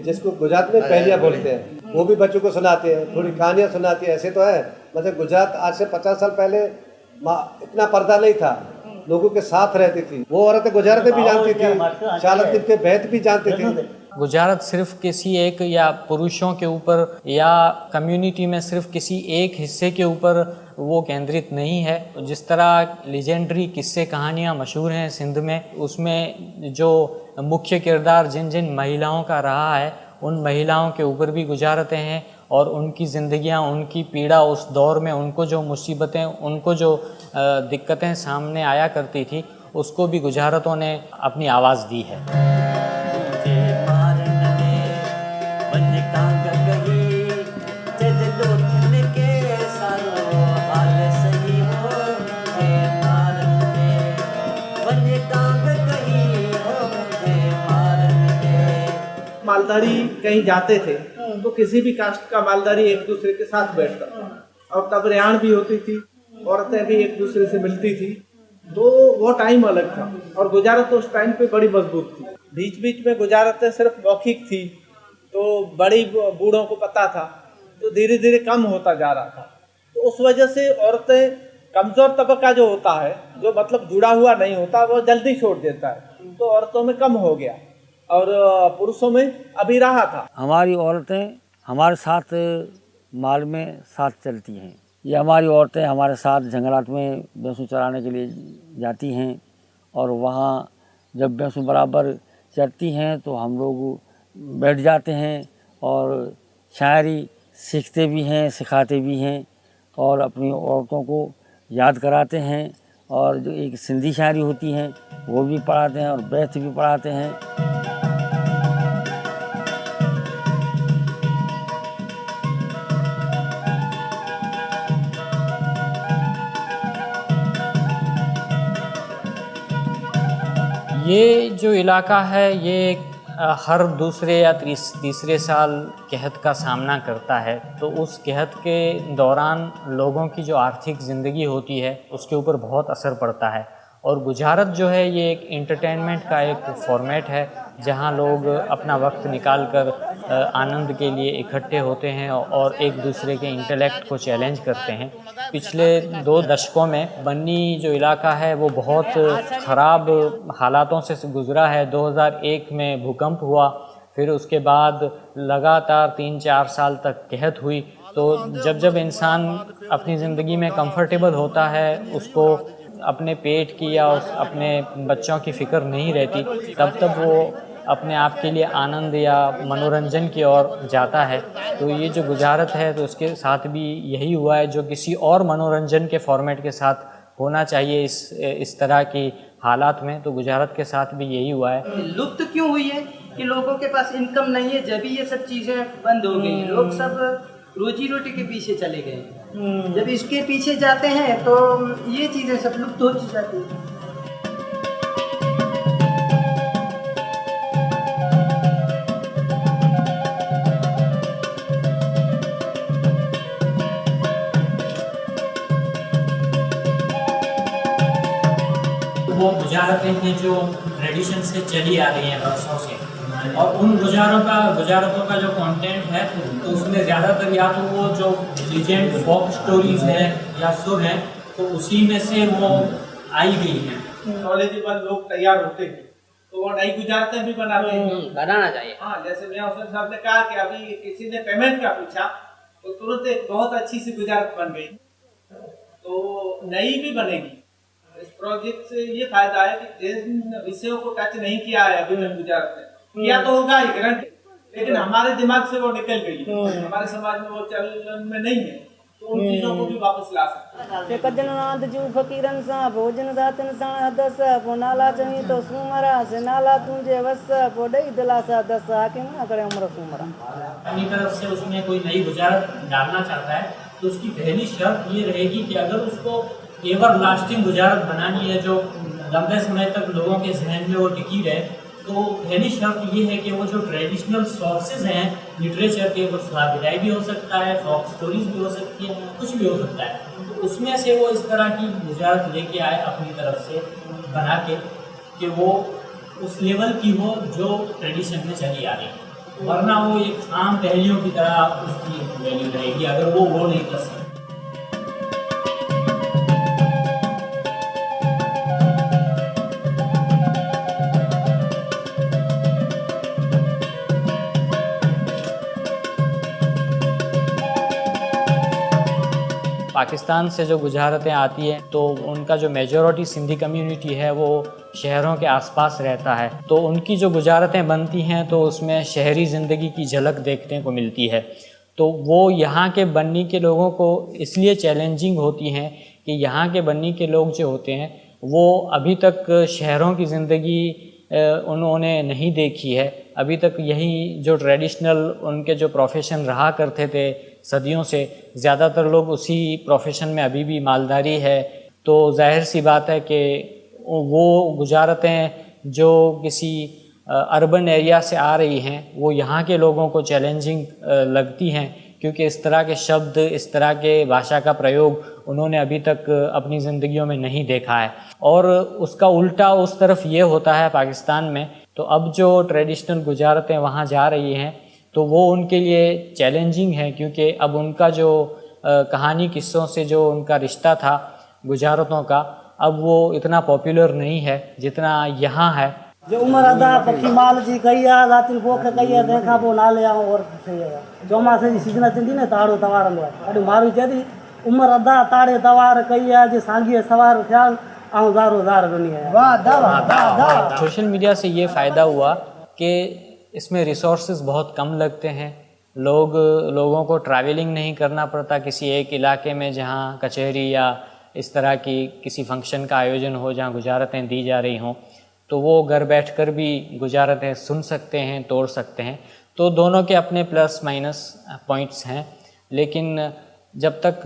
जिसको गुजरात में पहलिया बोलते हैं वो भी बच्चों को सुनाते हैं, थोड़ी कहानियाँ सुनाती है। ऐसे तो है, मतलब गुजरात आज से 50 साल पहले इतना पर्दा नहीं था, लोगों के साथ रहती थी। वो औरतें गुजरात भी जानती थी, शालत के बैत भी जानती थी। गुजारत सिर्फ किसी एक या पुरुषों के ऊपर या कम्युनिटी में सिर्फ किसी एक हिस्से के ऊपर वो केंद्रित नहीं है। जिस तरह लीजेंडरी किस्से कहानियाँ मशहूर हैं सिंध में, उसमें जो मुख्य किरदार जिन जिन महिलाओं का रहा है उन महिलाओं के ऊपर भी गुजारतें हैं और उनकी ज़िंदगियाँ, उनकी पीड़ा, उस दौर में उनको जो मुसीबतें, उनको जो दिक्कतें सामने आया करती थी, उसको भी गुजारतों ने अपनी आवाज़ दी है। मालधारी कहीं जाते थे तो किसी भी कास्ट का मालधारी एक दूसरे के साथ बैठता था, और तब रेहान भी होती थी, औरतें भी एक दूसरे से मिलती थी, तो वो टाइम अलग था। और गुजारत उस टाइम पे बड़ी मजबूत थी। बीच बीच में गुजारतें सिर्फ मौखिक थी, तो बड़ी बूढ़ों को पता था, तो धीरे धीरे कम होता जा रहा था। तो उस वजह से औरतें, कमजोर तबका जो होता है, जो मतलब जुड़ा हुआ नहीं होता, वो जल्दी छोड़ देता है, तो औरतों में कम हो गया और पुरुषों में अभी रहा था। हमारी औरतें हमारे साथ माल में साथ चलती हैं। ये हमारी औरतें हमारे साथ जंगलात में भैंसों चराने के लिए जाती हैं, और वहाँ जब भैंसों बराबर चरती हैं तो हम लोग बैठ जाते हैं और शायरी सीखते भी हैं, सिखाते भी हैं, और अपनी औरतों को याद कराते हैं, और जो एक सिंधी शायरी होती हैं वो भी पढ़ाते हैं और बैत भी पढ़ाते हैं। ये जो इलाका है ये हर दूसरे या तीसरे साल कहत का सामना करता है। तो उस कहत के दौरान लोगों की जो आर्थिक ज़िंदगी होती है उसके ऊपर बहुत असर पड़ता है। और गुजारत जो है ये एक एंटरटेनमेंट का एक फॉर्मेट है जहां लोग अपना वक्त निकाल कर आनंद के लिए इकट्ठे होते हैं और एक दूसरे के इंटेलेक्ट को चैलेंज करते हैं। पिछले 2 दशकों में बन्नी जो इलाका है वो बहुत ख़राब हालातों से गुज़रा है। 2001 में भूकंप हुआ, फिर उसके बाद लगातार 3-4 साल तक कहत हुई। तो जब इंसान अपनी ज़िंदगी में कंफर्टेबल होता है, उसको अपने पेट की या अपने बच्चों की फ़िक्र नहीं रहती, तब वो अपने आप के लिए आनंद या मनोरंजन की ओर जाता है। तो ये जो गुजारत है तो उसके साथ भी यही हुआ है जो किसी और मनोरंजन के फॉर्मेट के साथ होना चाहिए इस तरह की हालात में, तो गुजारत के साथ भी यही हुआ है। लुप्त क्यों हुई है कि लोगों के पास इनकम नहीं है, जब ये सब चीज़ें बंद हो गई, लोग सब रोजी रोटी के पीछे चले गए। जब इसके पीछे जाते हैं तो ये चीज़ें सब लुप्त हो जाती हैं। वो गुजारतें हैं जो ट्रेडिशन से चली आ रही हैं बरसों से, और उन गुजारतों का जो कंटेंट है तो उसमें ज़्यादातर या तो वो जो लीजेंड फोक स्टोरीज है या सुर है तो उसी में से वो आई गई हैं। नॉलेजेबल लोग तैयार होते हैं तो वो नई गुजारतें भी बनाते हैं। बनाना चाहिए। हाँ, जैसे मियां हुसैन साहब ने कहा कि अभी किसी ने पेमेंट का पूछा तो तुरंत एक बहुत अच्छी सी गुजारत बन गई, तो नई भी बनेगी। इस प्रोजेक्ट से ये फायदा है कि जिन विषयों को टच नहीं किया है अभी तक गुजारत ने, किया तो होगा ही गारंटी, लेकिन हमारे दिमाग से वो निकल गई, हमारे समाज में वो चलन में नहीं है, तो उन चीजों को भी वापस ला सकते हैं। कजनाद जू फकीरन सा भोजन जातन सा दस पोनाला चही तो सुमरा से नाला तुझे वस पोडई दिलासा दस आके ना करे उम्र सुमरा। अपनी तरफ से उसमें कोई नई गुजारत डालना चाहता है तो उसकी पहली शर्त ये रहेगी कि अगर उसको एवर लास्टिंग गुजारत बनानी है जो लंबे समय तक लोगों के जहन में वो टिकी रहे, तो पहली शर्त ये है कि वो जो ट्रेडिशनल सोर्सेज हैं लिटरेचर के, वो स्वाध्याय भी हो सकता है, फोक स्टोरीज भी हो सकती है, कुछ भी हो सकता है, तो उसमें से वो इस तरह की गुजारत लेके आए अपनी तरफ से बना के कि वो उस लेवल की हो जो ट्रेडिशन में चली आ रही है। वरना वो एक आम पहेलियों की तरह उसकी वैल्यू रहेगी अगर वो नहीं कर सकते। पाकिस्तान से जो गुजारतें आती हैं तो उनका जो मेजॉरिटी सिंधी कम्युनिटी है वो शहरों के आसपास रहता है, तो उनकी जो गुजारतें बनती हैं तो उसमें शहरी ज़िंदगी की झलक देखने को मिलती है। तो वो यहाँ के बन्नी के लोगों को इसलिए चैलेंजिंग होती हैं कि यहाँ के बन्नी के लोग जो होते हैं वो अभी तक शहरों की ज़िंदगी उन्होंने नहीं देखी है। अभी तक यही जो ट्रेडिशनल उनके जो प्रोफेशन रहा करते थे सदियों से, ज़्यादातर लोग उसी प्रोफेशन में अभी भी मालदारी है। तो जाहिर सी बात है कि वो गुजारतें जो किसी अर्बन एरिया से आ रही हैं वो यहाँ के लोगों को चैलेंजिंग लगती हैं, क्योंकि इस तरह के शब्द, इस तरह के भाषा का प्रयोग उन्होंने अभी तक अपनी ज़िंदगियों में नहीं देखा है। और उसका उल्टा उस तरफ ये होता है पाकिस्तान में, तो अब जो ट्रेडिशनल गुजारतें वहाँ जा रही हैं तो वो उनके लिए चैलेंजिंग है, क्योंकि अब उनका जो कहानी किस्सों से जो उनका रिश्ता था गुजारतों का, अब वो इतना पॉपुलर नहीं है जितना यहाँ है। जो उम्र अदा पक्षी माल जी कही है रातिल पोख कही है देखा वो नाले आऊं और चौमासे जी सीजना चंदी ने ताड़ो तवार लो अरे मारू चेदी उम्र अदा ताड़े तवार कही है जो सांगी सवार ख्याल आऊं दारो दार दुनिया। वाह वाह। सोशल मीडिया से ये फ़ायदा हुआ कि इसमें रिसोर्सेज बहुत कम लगते हैं, लोगों को ट्रैवलिंग नहीं करना पड़ता किसी एक इलाके में जहाँ कचहरी या इस तरह की किसी फंक्शन का आयोजन हो जहाँ गुजारतें दी जा रही हों, तो वो घर बैठकर भी गुजारतें सुन सकते हैं, तोड़ सकते हैं। तो दोनों के अपने प्लस माइनस पॉइंट्स हैं, लेकिन जब तक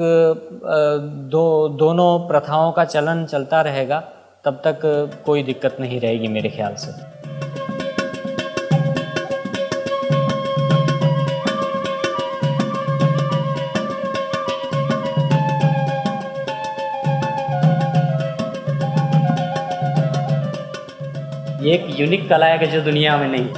दोनों प्रथाओं का चलन चलता रहेगा तब तक कोई दिक्कत नहीं रहेगी मेरे ख्याल से। ये एक यूनिक कला है कि जो दुनिया में नहीं।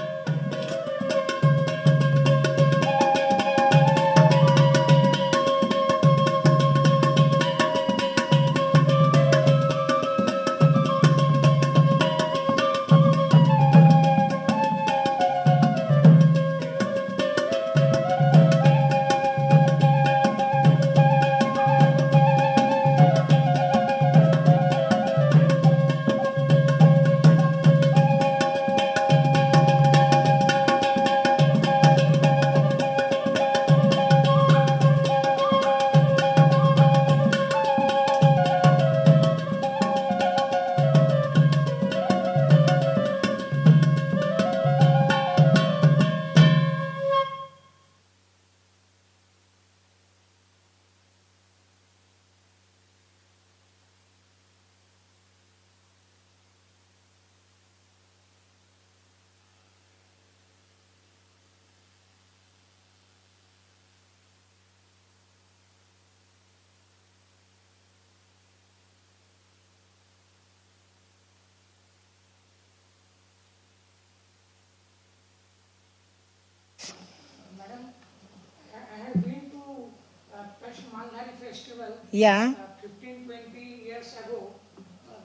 Yeah. 15-20 years ago,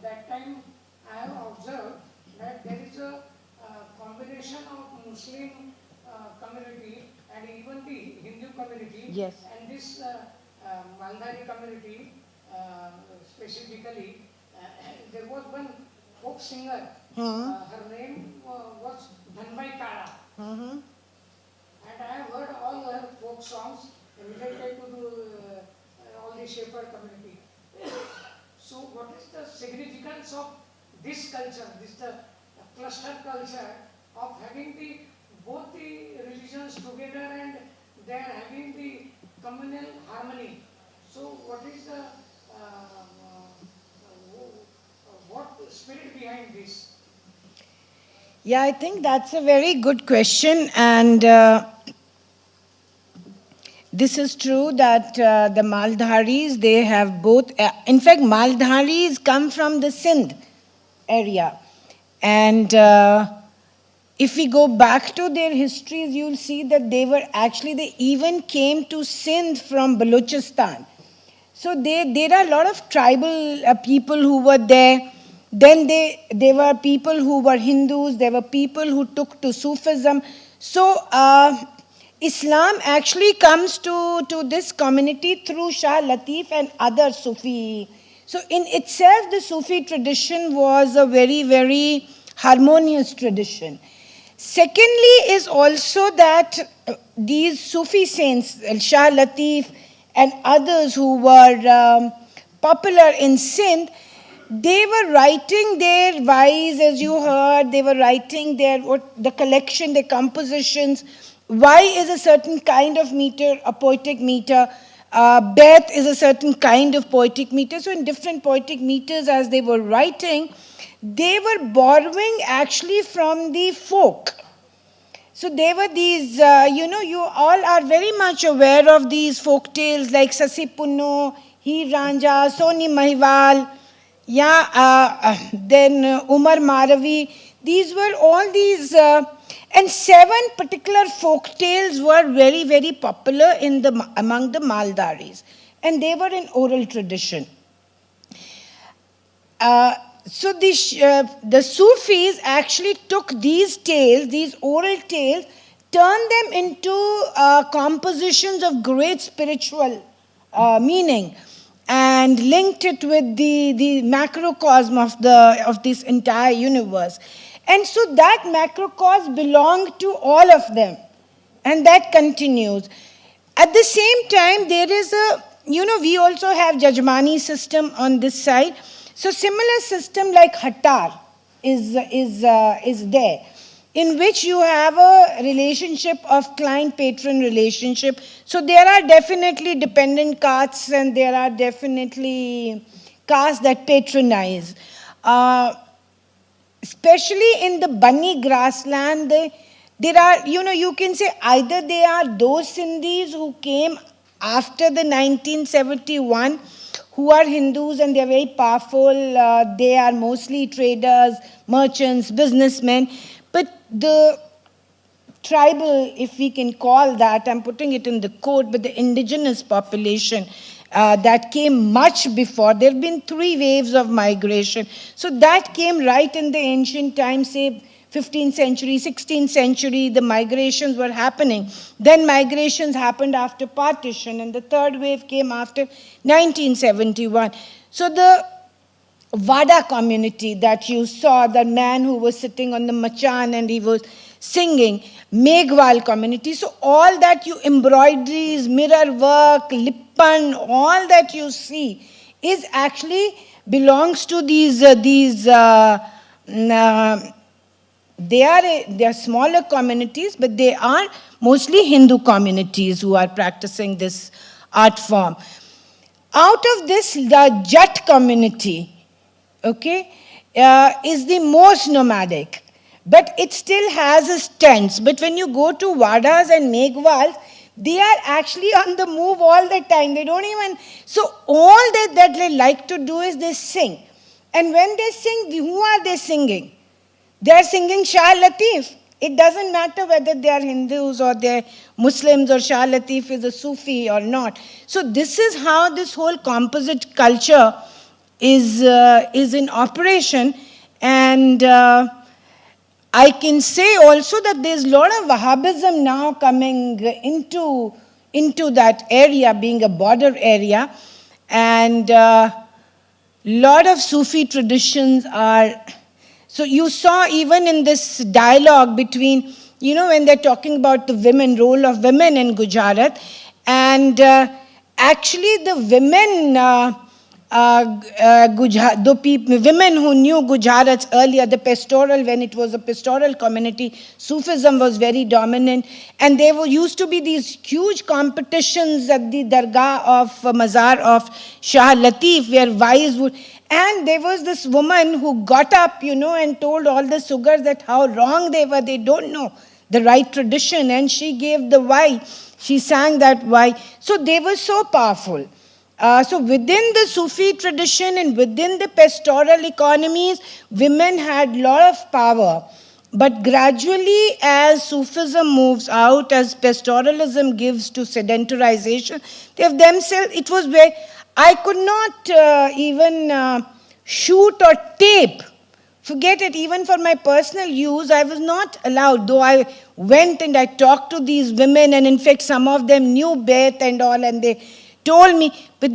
that time I have observed that there is a combination of Muslim community and even the Hindu community. Yes. And this Maldari community specifically, there was one folk singer. Her name was Dhanbai Kala. And I have heard all her folk songs related to all the shepherd community. So what is the significance of this culture, this cluster culture of having both the religions together and they are having the communal harmony? So what is the what spirit behind this? Yeah, I think that's a very good question, and this is true that the Maldharis, they have both, in fact, Maldharis come from the Sindh area. And if we go back to their histories, you'll see that they even came to Sindh from Balochistan. So there are a lot of tribal people who were there. Then there were people who were Hindus, there were people who took to Sufism. So Islam actually comes to this community through Shah Latif and other Sufi. So in itself, the Sufi tradition was a very, very harmonious tradition. Secondly is also that these Sufi saints, Shah Latif and others who were popular in Sindh, they were writing their vais, as you heard, they were writing the collection, their compositions. Vai is a certain kind of meter, a poetic meter. Bet is a certain kind of poetic meter. So in different poetic meters as they were writing, they were borrowing actually from the folk. So there were these, you all are very much aware of these folk tales like Sasi Punno, Heer Ranja, Soni Mahiwal, then Umar Maravi. These were all these, and 7 particular folk tales were very, very popular among the Maldaris. And they were in oral tradition. So the Sufis actually took these tales, these oral tales, turned them into compositions of great spiritual meaning, and linked it with the macrocosm of this entire universe. And so that macrocosm belonged to all of them. And that continues. At the same time, there is a, we also have Jajmani system on this side. So similar system like Hattar is there, in which you have a relationship of client-patron relationship. So there are definitely dependent castes and there are definitely castes that patronize. Especially in the Bunny grassland, there are, you can say either they are those Sindhis who came after the 1971, who are Hindus and they're very powerful. They are mostly traders, merchants, businessmen. But the tribal, if we can call that, I'm putting it in the quote, but the indigenous population that came much before. There have been 3 waves of migration. So that came right in the ancient times, say 15th century, 16th century, the migrations were happening. Then migrations happened after partition, and the 3rd wave came after 1971. So the Vada community that you saw, the man who was sitting on the machan and he was singing, Meghwal community. So all that you embroideries, mirror work, lippan, all that you see is actually belongs to these they are smaller communities, but they are mostly Hindu communities who are practicing this art form. Out of this, the Jat community, okay, is the most nomadic, but it still has its tents. But when you go to Vadas and Meghwals, they are actually on the move all the time. They don't even, so all that they like to do is they sing. And when they sing, who are they singing? They are singing Shah Latif. It doesn't matter whether they are Hindus or they're Muslims or Shah Latif is a Sufi or not. So this is how this whole composite culture is in operation. And I can say also that there's a lot of Wahhabism now coming into that area, being a border area. And lot of Sufi traditions are... So you saw even in this dialogue between, when they're talking about the women, role of women in Gujarat, and actually the women, women who knew Gujarat earlier, the pastoral, when it was a pastoral community, Sufism was very dominant, and there used to be these huge competitions at the Dargah of Mazar of Shah Latif, where wives would... And there was this woman who got up, and told all the Sugars that how wrong they were. They don't know the right tradition. And she gave the why. She sang that why. So they were so powerful. So within the Sufi tradition and within the pastoral economies, women had a lot of power. But gradually, as Sufism moves out, as pastoralism gives to sedentarization, they have themselves, it was where... I could not even shoot or tape. Forget it, even for my personal use, I was not allowed, though I went and I talked to these women, and in fact, some of them knew Beth and all, and they told me, but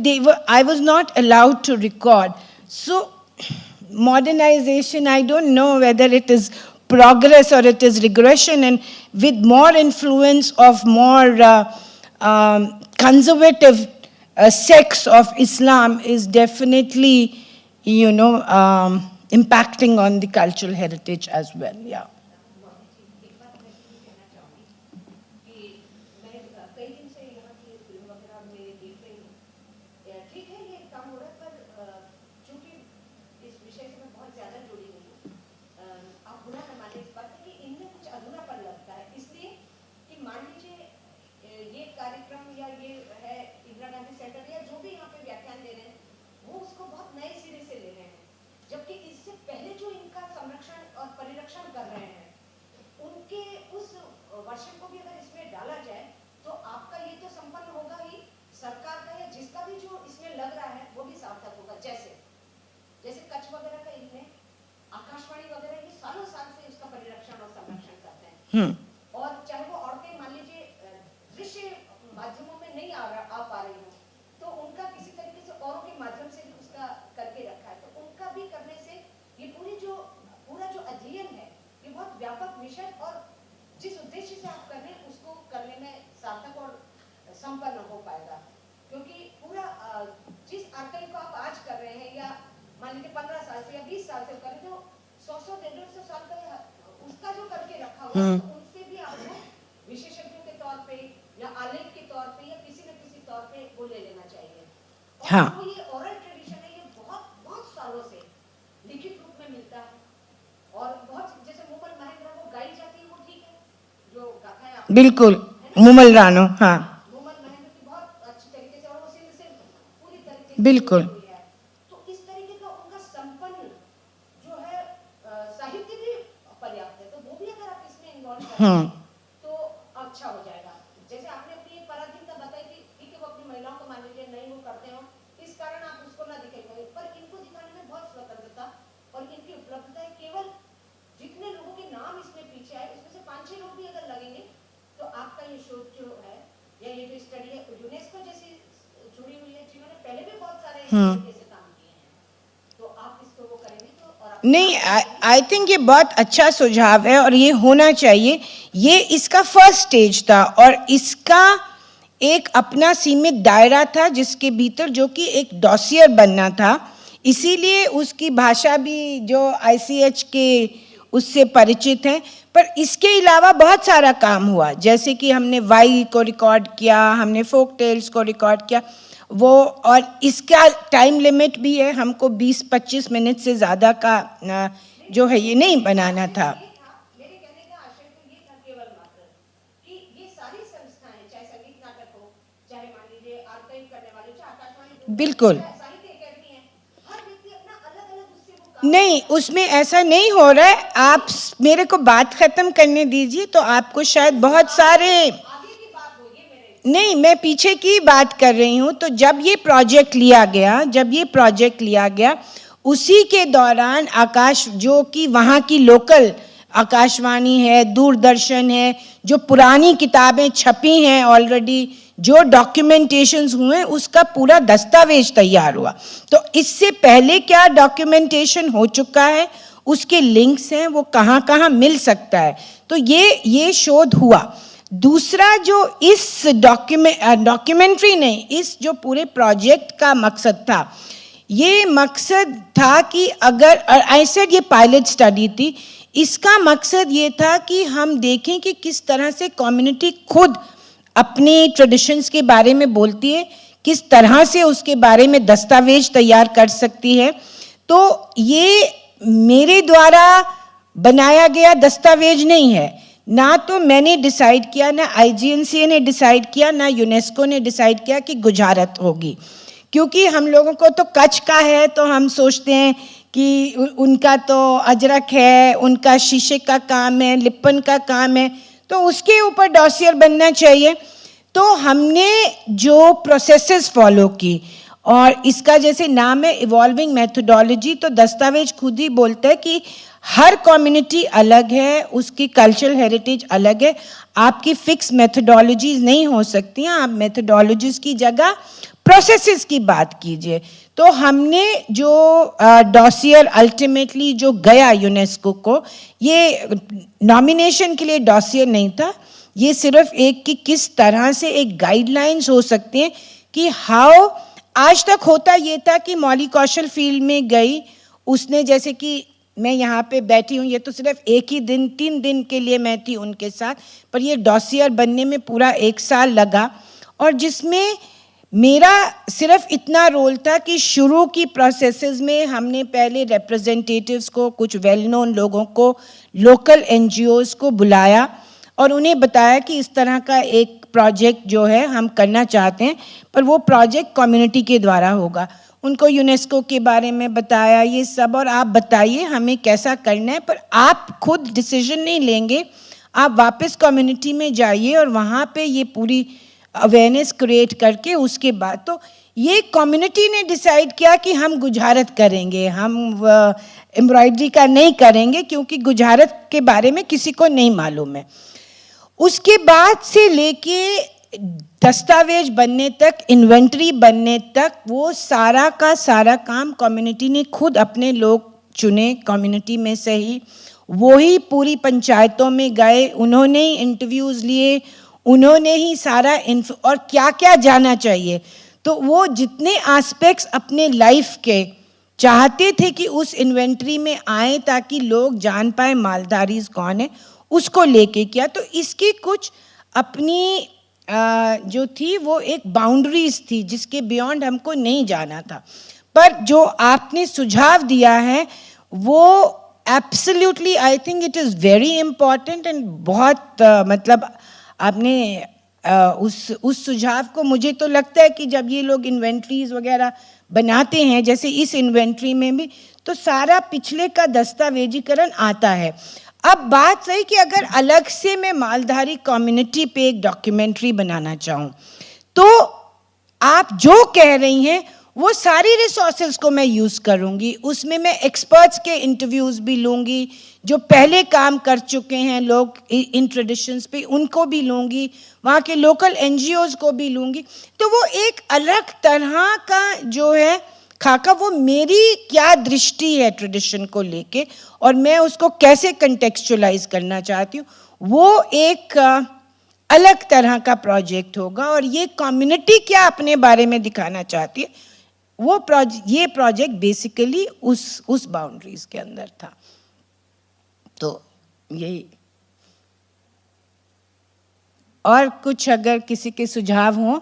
I was not allowed to record. So, modernization, I don't know whether it is progress or it is regression, and with more influence of more conservative sects of Islam is definitely, impacting on the cultural heritage as well. Yeah. और चाहे वो औरतें मान लीजिए दृश्य माध्यमों में नहीं आ पा रही हो, तो उनका किसी तरीके से औरों के माध्यम से उसका करके रखा है, तो उनका भी करने से ये पूरा जो अध्ययन है, ये बहुत व्यापक विषय और जिस उद्देश्य से आप कर रहे हैं उसको करने समय में सार्थक और संपन्न हो पाएगा, क्योंकि पूरा जिस आर्काइव को आप आज कर रहे हैं या मान लीजिए 15 साल से या 20 साल से करें, जो 100-150 साल का उसका जो करके रखा हुआ है, तो उनसे भी आपको विशेषज्ञों के तौर पे या आलेख के तौर पे या किसी न किसी तौर पे वो ले लेना चाहिए। और हाँ। वो ये ओरल ट्रेडिशन है, ये बहुत बहुत सालों से लिखित रूप में मिलता है, और बहुत जैसे मुमल महेंद्र वो गाई जाती है, वो ठीक है, जो गाथा है बिल्कुल, मुमल रानो, हाँ मुमल महेंद्र की बहुत अच्छी तरीके से, और वो सिंध से पूरी तरीके से बिल्कुल। जुड़ी है। तो इस तरीके का उनका संपन्न जो है साहित्य भी पर्याप्त है, तो वो भी अगर आप इसमें इन्वॉल्व करें तो अच्छा हो जाएगा। जैसे आपने अपनी एक पराधीनता बताई कि ठीक है, वो अपनी महिलाओं को मान लीजिए नहीं वो करते हो, इस कारण आप उसको ना दिखाइए, पर इनको दिखाने में बहुत स्वतंत्रता और इनकी उपलब्धता है। केवल जितने लोगों के नाम इसमें पीछे आए, उसमें से 5-6 लोग भी अगर लगेंगे तो आपका ये शोध जो है या ये जो स्टडी है यूनेस्को जैसी जुड़ी हुई है, जिन्होंने पहले भी बहुत सारे इस तरीके से काम किए हैं, तो आप इसको वो करेंगे तो और नहीं, आई थिंक ये बहुत अच्छा सुझाव है और ये होना चाहिए। ये इसका फर्स्ट स्टेज था और इसका एक अपना सीमित दायरा था जिसके भीतर जो कि एक डॉसियर बनना था, इसीलिए उसकी भाषा भी जो ICH के उससे परिचित हैं। पर इसके अलावा बहुत सारा काम हुआ, जैसे कि हमने वाई को रिकॉर्ड किया, हमने फोक टेल्स को रिकॉर्ड किया वो, और इसका टाइम लिमिट भी है, हमको 20-25 मिनट से ज़्यादा का जो है ये नहीं बनाना था। मेरे कहने का आशय तो ये था केवल मात्र कि ये सारी संस्थाएं, चाहे संगीत नाटक हो, चाहे मान लीजिए आर्काइव करने वाले, चाहे आकाशवाणी, बिल्कुल साहित्य अकेडमी है, हर व्यक्ति अपना अलग अलग उससे वो नहीं, उसमें ऐसा नहीं हो रहा है। आप मेरे को बात खत्म करने दीजिए, तो आपको शायद बहुत सारे नहीं, मैं पीछे की बात कर रही हूँ। तो जब ये प्रोजेक्ट लिया गया उसी के दौरान आकाश जो कि वहाँ की लोकल आकाशवाणी है, दूरदर्शन है, जो पुरानी किताबें छपी हैं ऑलरेडी, जो डॉक्यूमेंटेशंस हुए, उसका पूरा दस्तावेज तैयार हुआ। तो इससे पहले क्या डॉक्यूमेंटेशन हो चुका है, उसके लिंक्स हैं, वो कहाँ कहाँ मिल सकता है, तो ये शोध हुआ। दूसरा जो इस डॉक्यूमेंट्री नहीं, इस जो पूरे प्रोजेक्ट का मकसद था, ये मकसद था कि अगर ऐसे ये पायलट स्टडी थी, इसका मकसद ये था कि हम देखें कि किस तरह से कम्युनिटी खुद अपने ट्रेडिशंस के बारे में बोलती है, किस तरह से उसके बारे में दस्तावेज तैयार कर सकती है। तो ये मेरे द्वारा बनाया गया दस्तावेज नहीं है, ना तो मैंने डिसाइड किया, ना IGNCA ने डिसाइड किया, ना यूनेस्को ने डिसाइड किया कि गुजारत होगी, क्योंकि हम लोगों को तो कच्छ का है, तो हम सोचते हैं कि उनका तो अजरक है, उनका शीशे का काम है, लिप्पन का काम है, तो उसके ऊपर डॉसियर बनना चाहिए। तो हमने जो प्रोसेसेस फॉलो की, और इसका जैसे नाम है इवॉल्विंग मेथोडोलॉजी, तो दस्तावेज खुद ही बोलता है कि हर कम्युनिटी अलग है, उसकी कल्चरल हेरिटेज अलग है, आपकी फिक्स मेथोडोलॉजीज नहीं हो सकती हैं, आप मेथोडोलॉजीज की जगह प्रोसेसेस की बात कीजिए। तो हमने जो डॉसियर अल्टीमेटली जो गया यूनेस्को को, ये नॉमिनेशन के लिए डॉसियर नहीं था, ये सिर्फ एक कि किस तरह से एक गाइडलाइंस हो सकती हैं कि हाउ, आज तक होता ये था कि मौली कौशल फील्ड में गई, उसने जैसे कि मैं यहाँ पे बैठी हूँ, ये तो सिर्फ एक ही दिन 3 दिन के लिए मैं थी उनके साथ, पर ये डॉसियर बनने में पूरा 1 साल लगा, और जिसमें मेरा सिर्फ इतना रोल था कि शुरू की प्रोसेसेस में हमने पहले रिप्रेजेंटेटिव्स को, कुछ वेल नोन लोगों को, लोकल NGOs को बुलाया और उन्हें बताया कि इस तरह का एक प्रोजेक्ट जो है हम करना चाहते हैं, पर वो प्रोजेक्ट कम्युनिटी के द्वारा होगा। उनको यूनेस्को के बारे में बताया ये सब, और आप बताइए हमें कैसा करना है, पर आप खुद डिसीजन नहीं लेंगे, आप वापस कम्युनिटी में जाइए और वहाँ पे ये पूरी अवेयरनेस क्रिएट करके उसके बाद तो ये कम्युनिटी ने डिसाइड किया कि हम गुजारत करेंगे, हम एम्ब्रॉयडरी का नहीं करेंगे, क्योंकि गुजारत के बारे में किसी को नहीं मालूम है। उसके बाद से लेके दस्तावेज बनने तक, इन्वेंटरी बनने तक, वो सारा का सारा काम कम्युनिटी ने खुद अपने लोग चुने, कम्युनिटी में से ही वो ही पूरी पंचायतों में गए, उन्होंने ही इंटरव्यूज़ लिए, उन्होंने ही सारा और क्या क्या जाना चाहिए, तो वो जितने एस्पेक्ट्स अपने लाइफ के चाहते थे कि उस इन्वेंट्री में आए ताकि लोग जान पाए मालधारीज कौन है, उसको लेके किया। तो इसकी कुछ अपनी जो थी वो एक बाउंड्रीज थी जिसके बियॉन्ड हमको नहीं जाना था। पर जो आपने सुझाव दिया है वो absolutely I think it is very important and बहुत मतलब आपने उस सुझाव को, मुझे तो लगता है कि जब ये लोग इन्वेंट्रीज वगैरह बनाते हैं, जैसे इस इन्वेंट्री में भी, तो सारा पिछले का दस्तावेजीकरण आता है। अब बात रही कि अगर अलग से मैं मालधारी कम्युनिटी पे एक डॉक्यूमेंट्री बनाना चाहूँ, तो आप जो कह रही हैं वो सारी रिसोर्सेज को मैं यूज़ करूँगी। उसमें मैं एक्सपर्ट्स के इंटरव्यूज़ भी लूँगी, जो पहले काम कर चुके हैं लोग इन ट्रेडिशंस पे, उनको भी लूँगी, वहाँ के लोकल NGOs को भी लूँगी। तो वो एक अलग तरह का जो है खाका, वो मेरी क्या दृष्टि है ट्रेडिशन को लेके और मैं उसको कैसे कंटेक्चुअलाइज करना चाहती हूँ, वो एक अलग तरह का प्रोजेक्ट होगा। और ये कम्युनिटी क्या अपने बारे में दिखाना चाहती है, वो ये प्रोजेक्ट बेसिकली उस बाउंड्रीज के अंदर था। तो यही, और कुछ अगर किसी के सुझाव हो,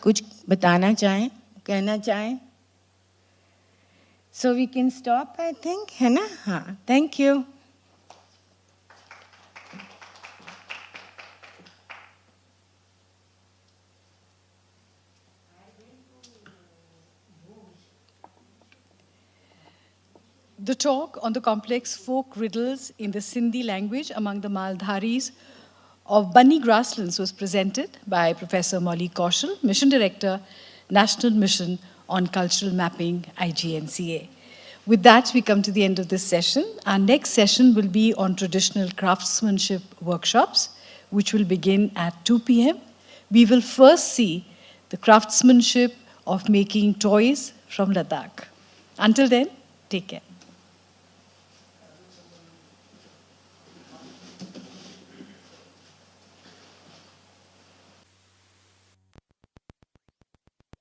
कुछ बताना चाहें, कहना चाहें, so we can stop, I think, है ना? हाँ, thank you. The talk on the complex folk riddles in the Sindhi language among the Maldharis of Bunny Grasslands was presented by Professor Molly Kaushal, Mission Director, National Mission on Cultural Mapping, IGNCA. With that, we come to the end of this session. Our next session will be on traditional craftsmanship workshops, which will begin at 2 p.m. We will first see the craftsmanship of making toys from Ladakh. Until then, take care.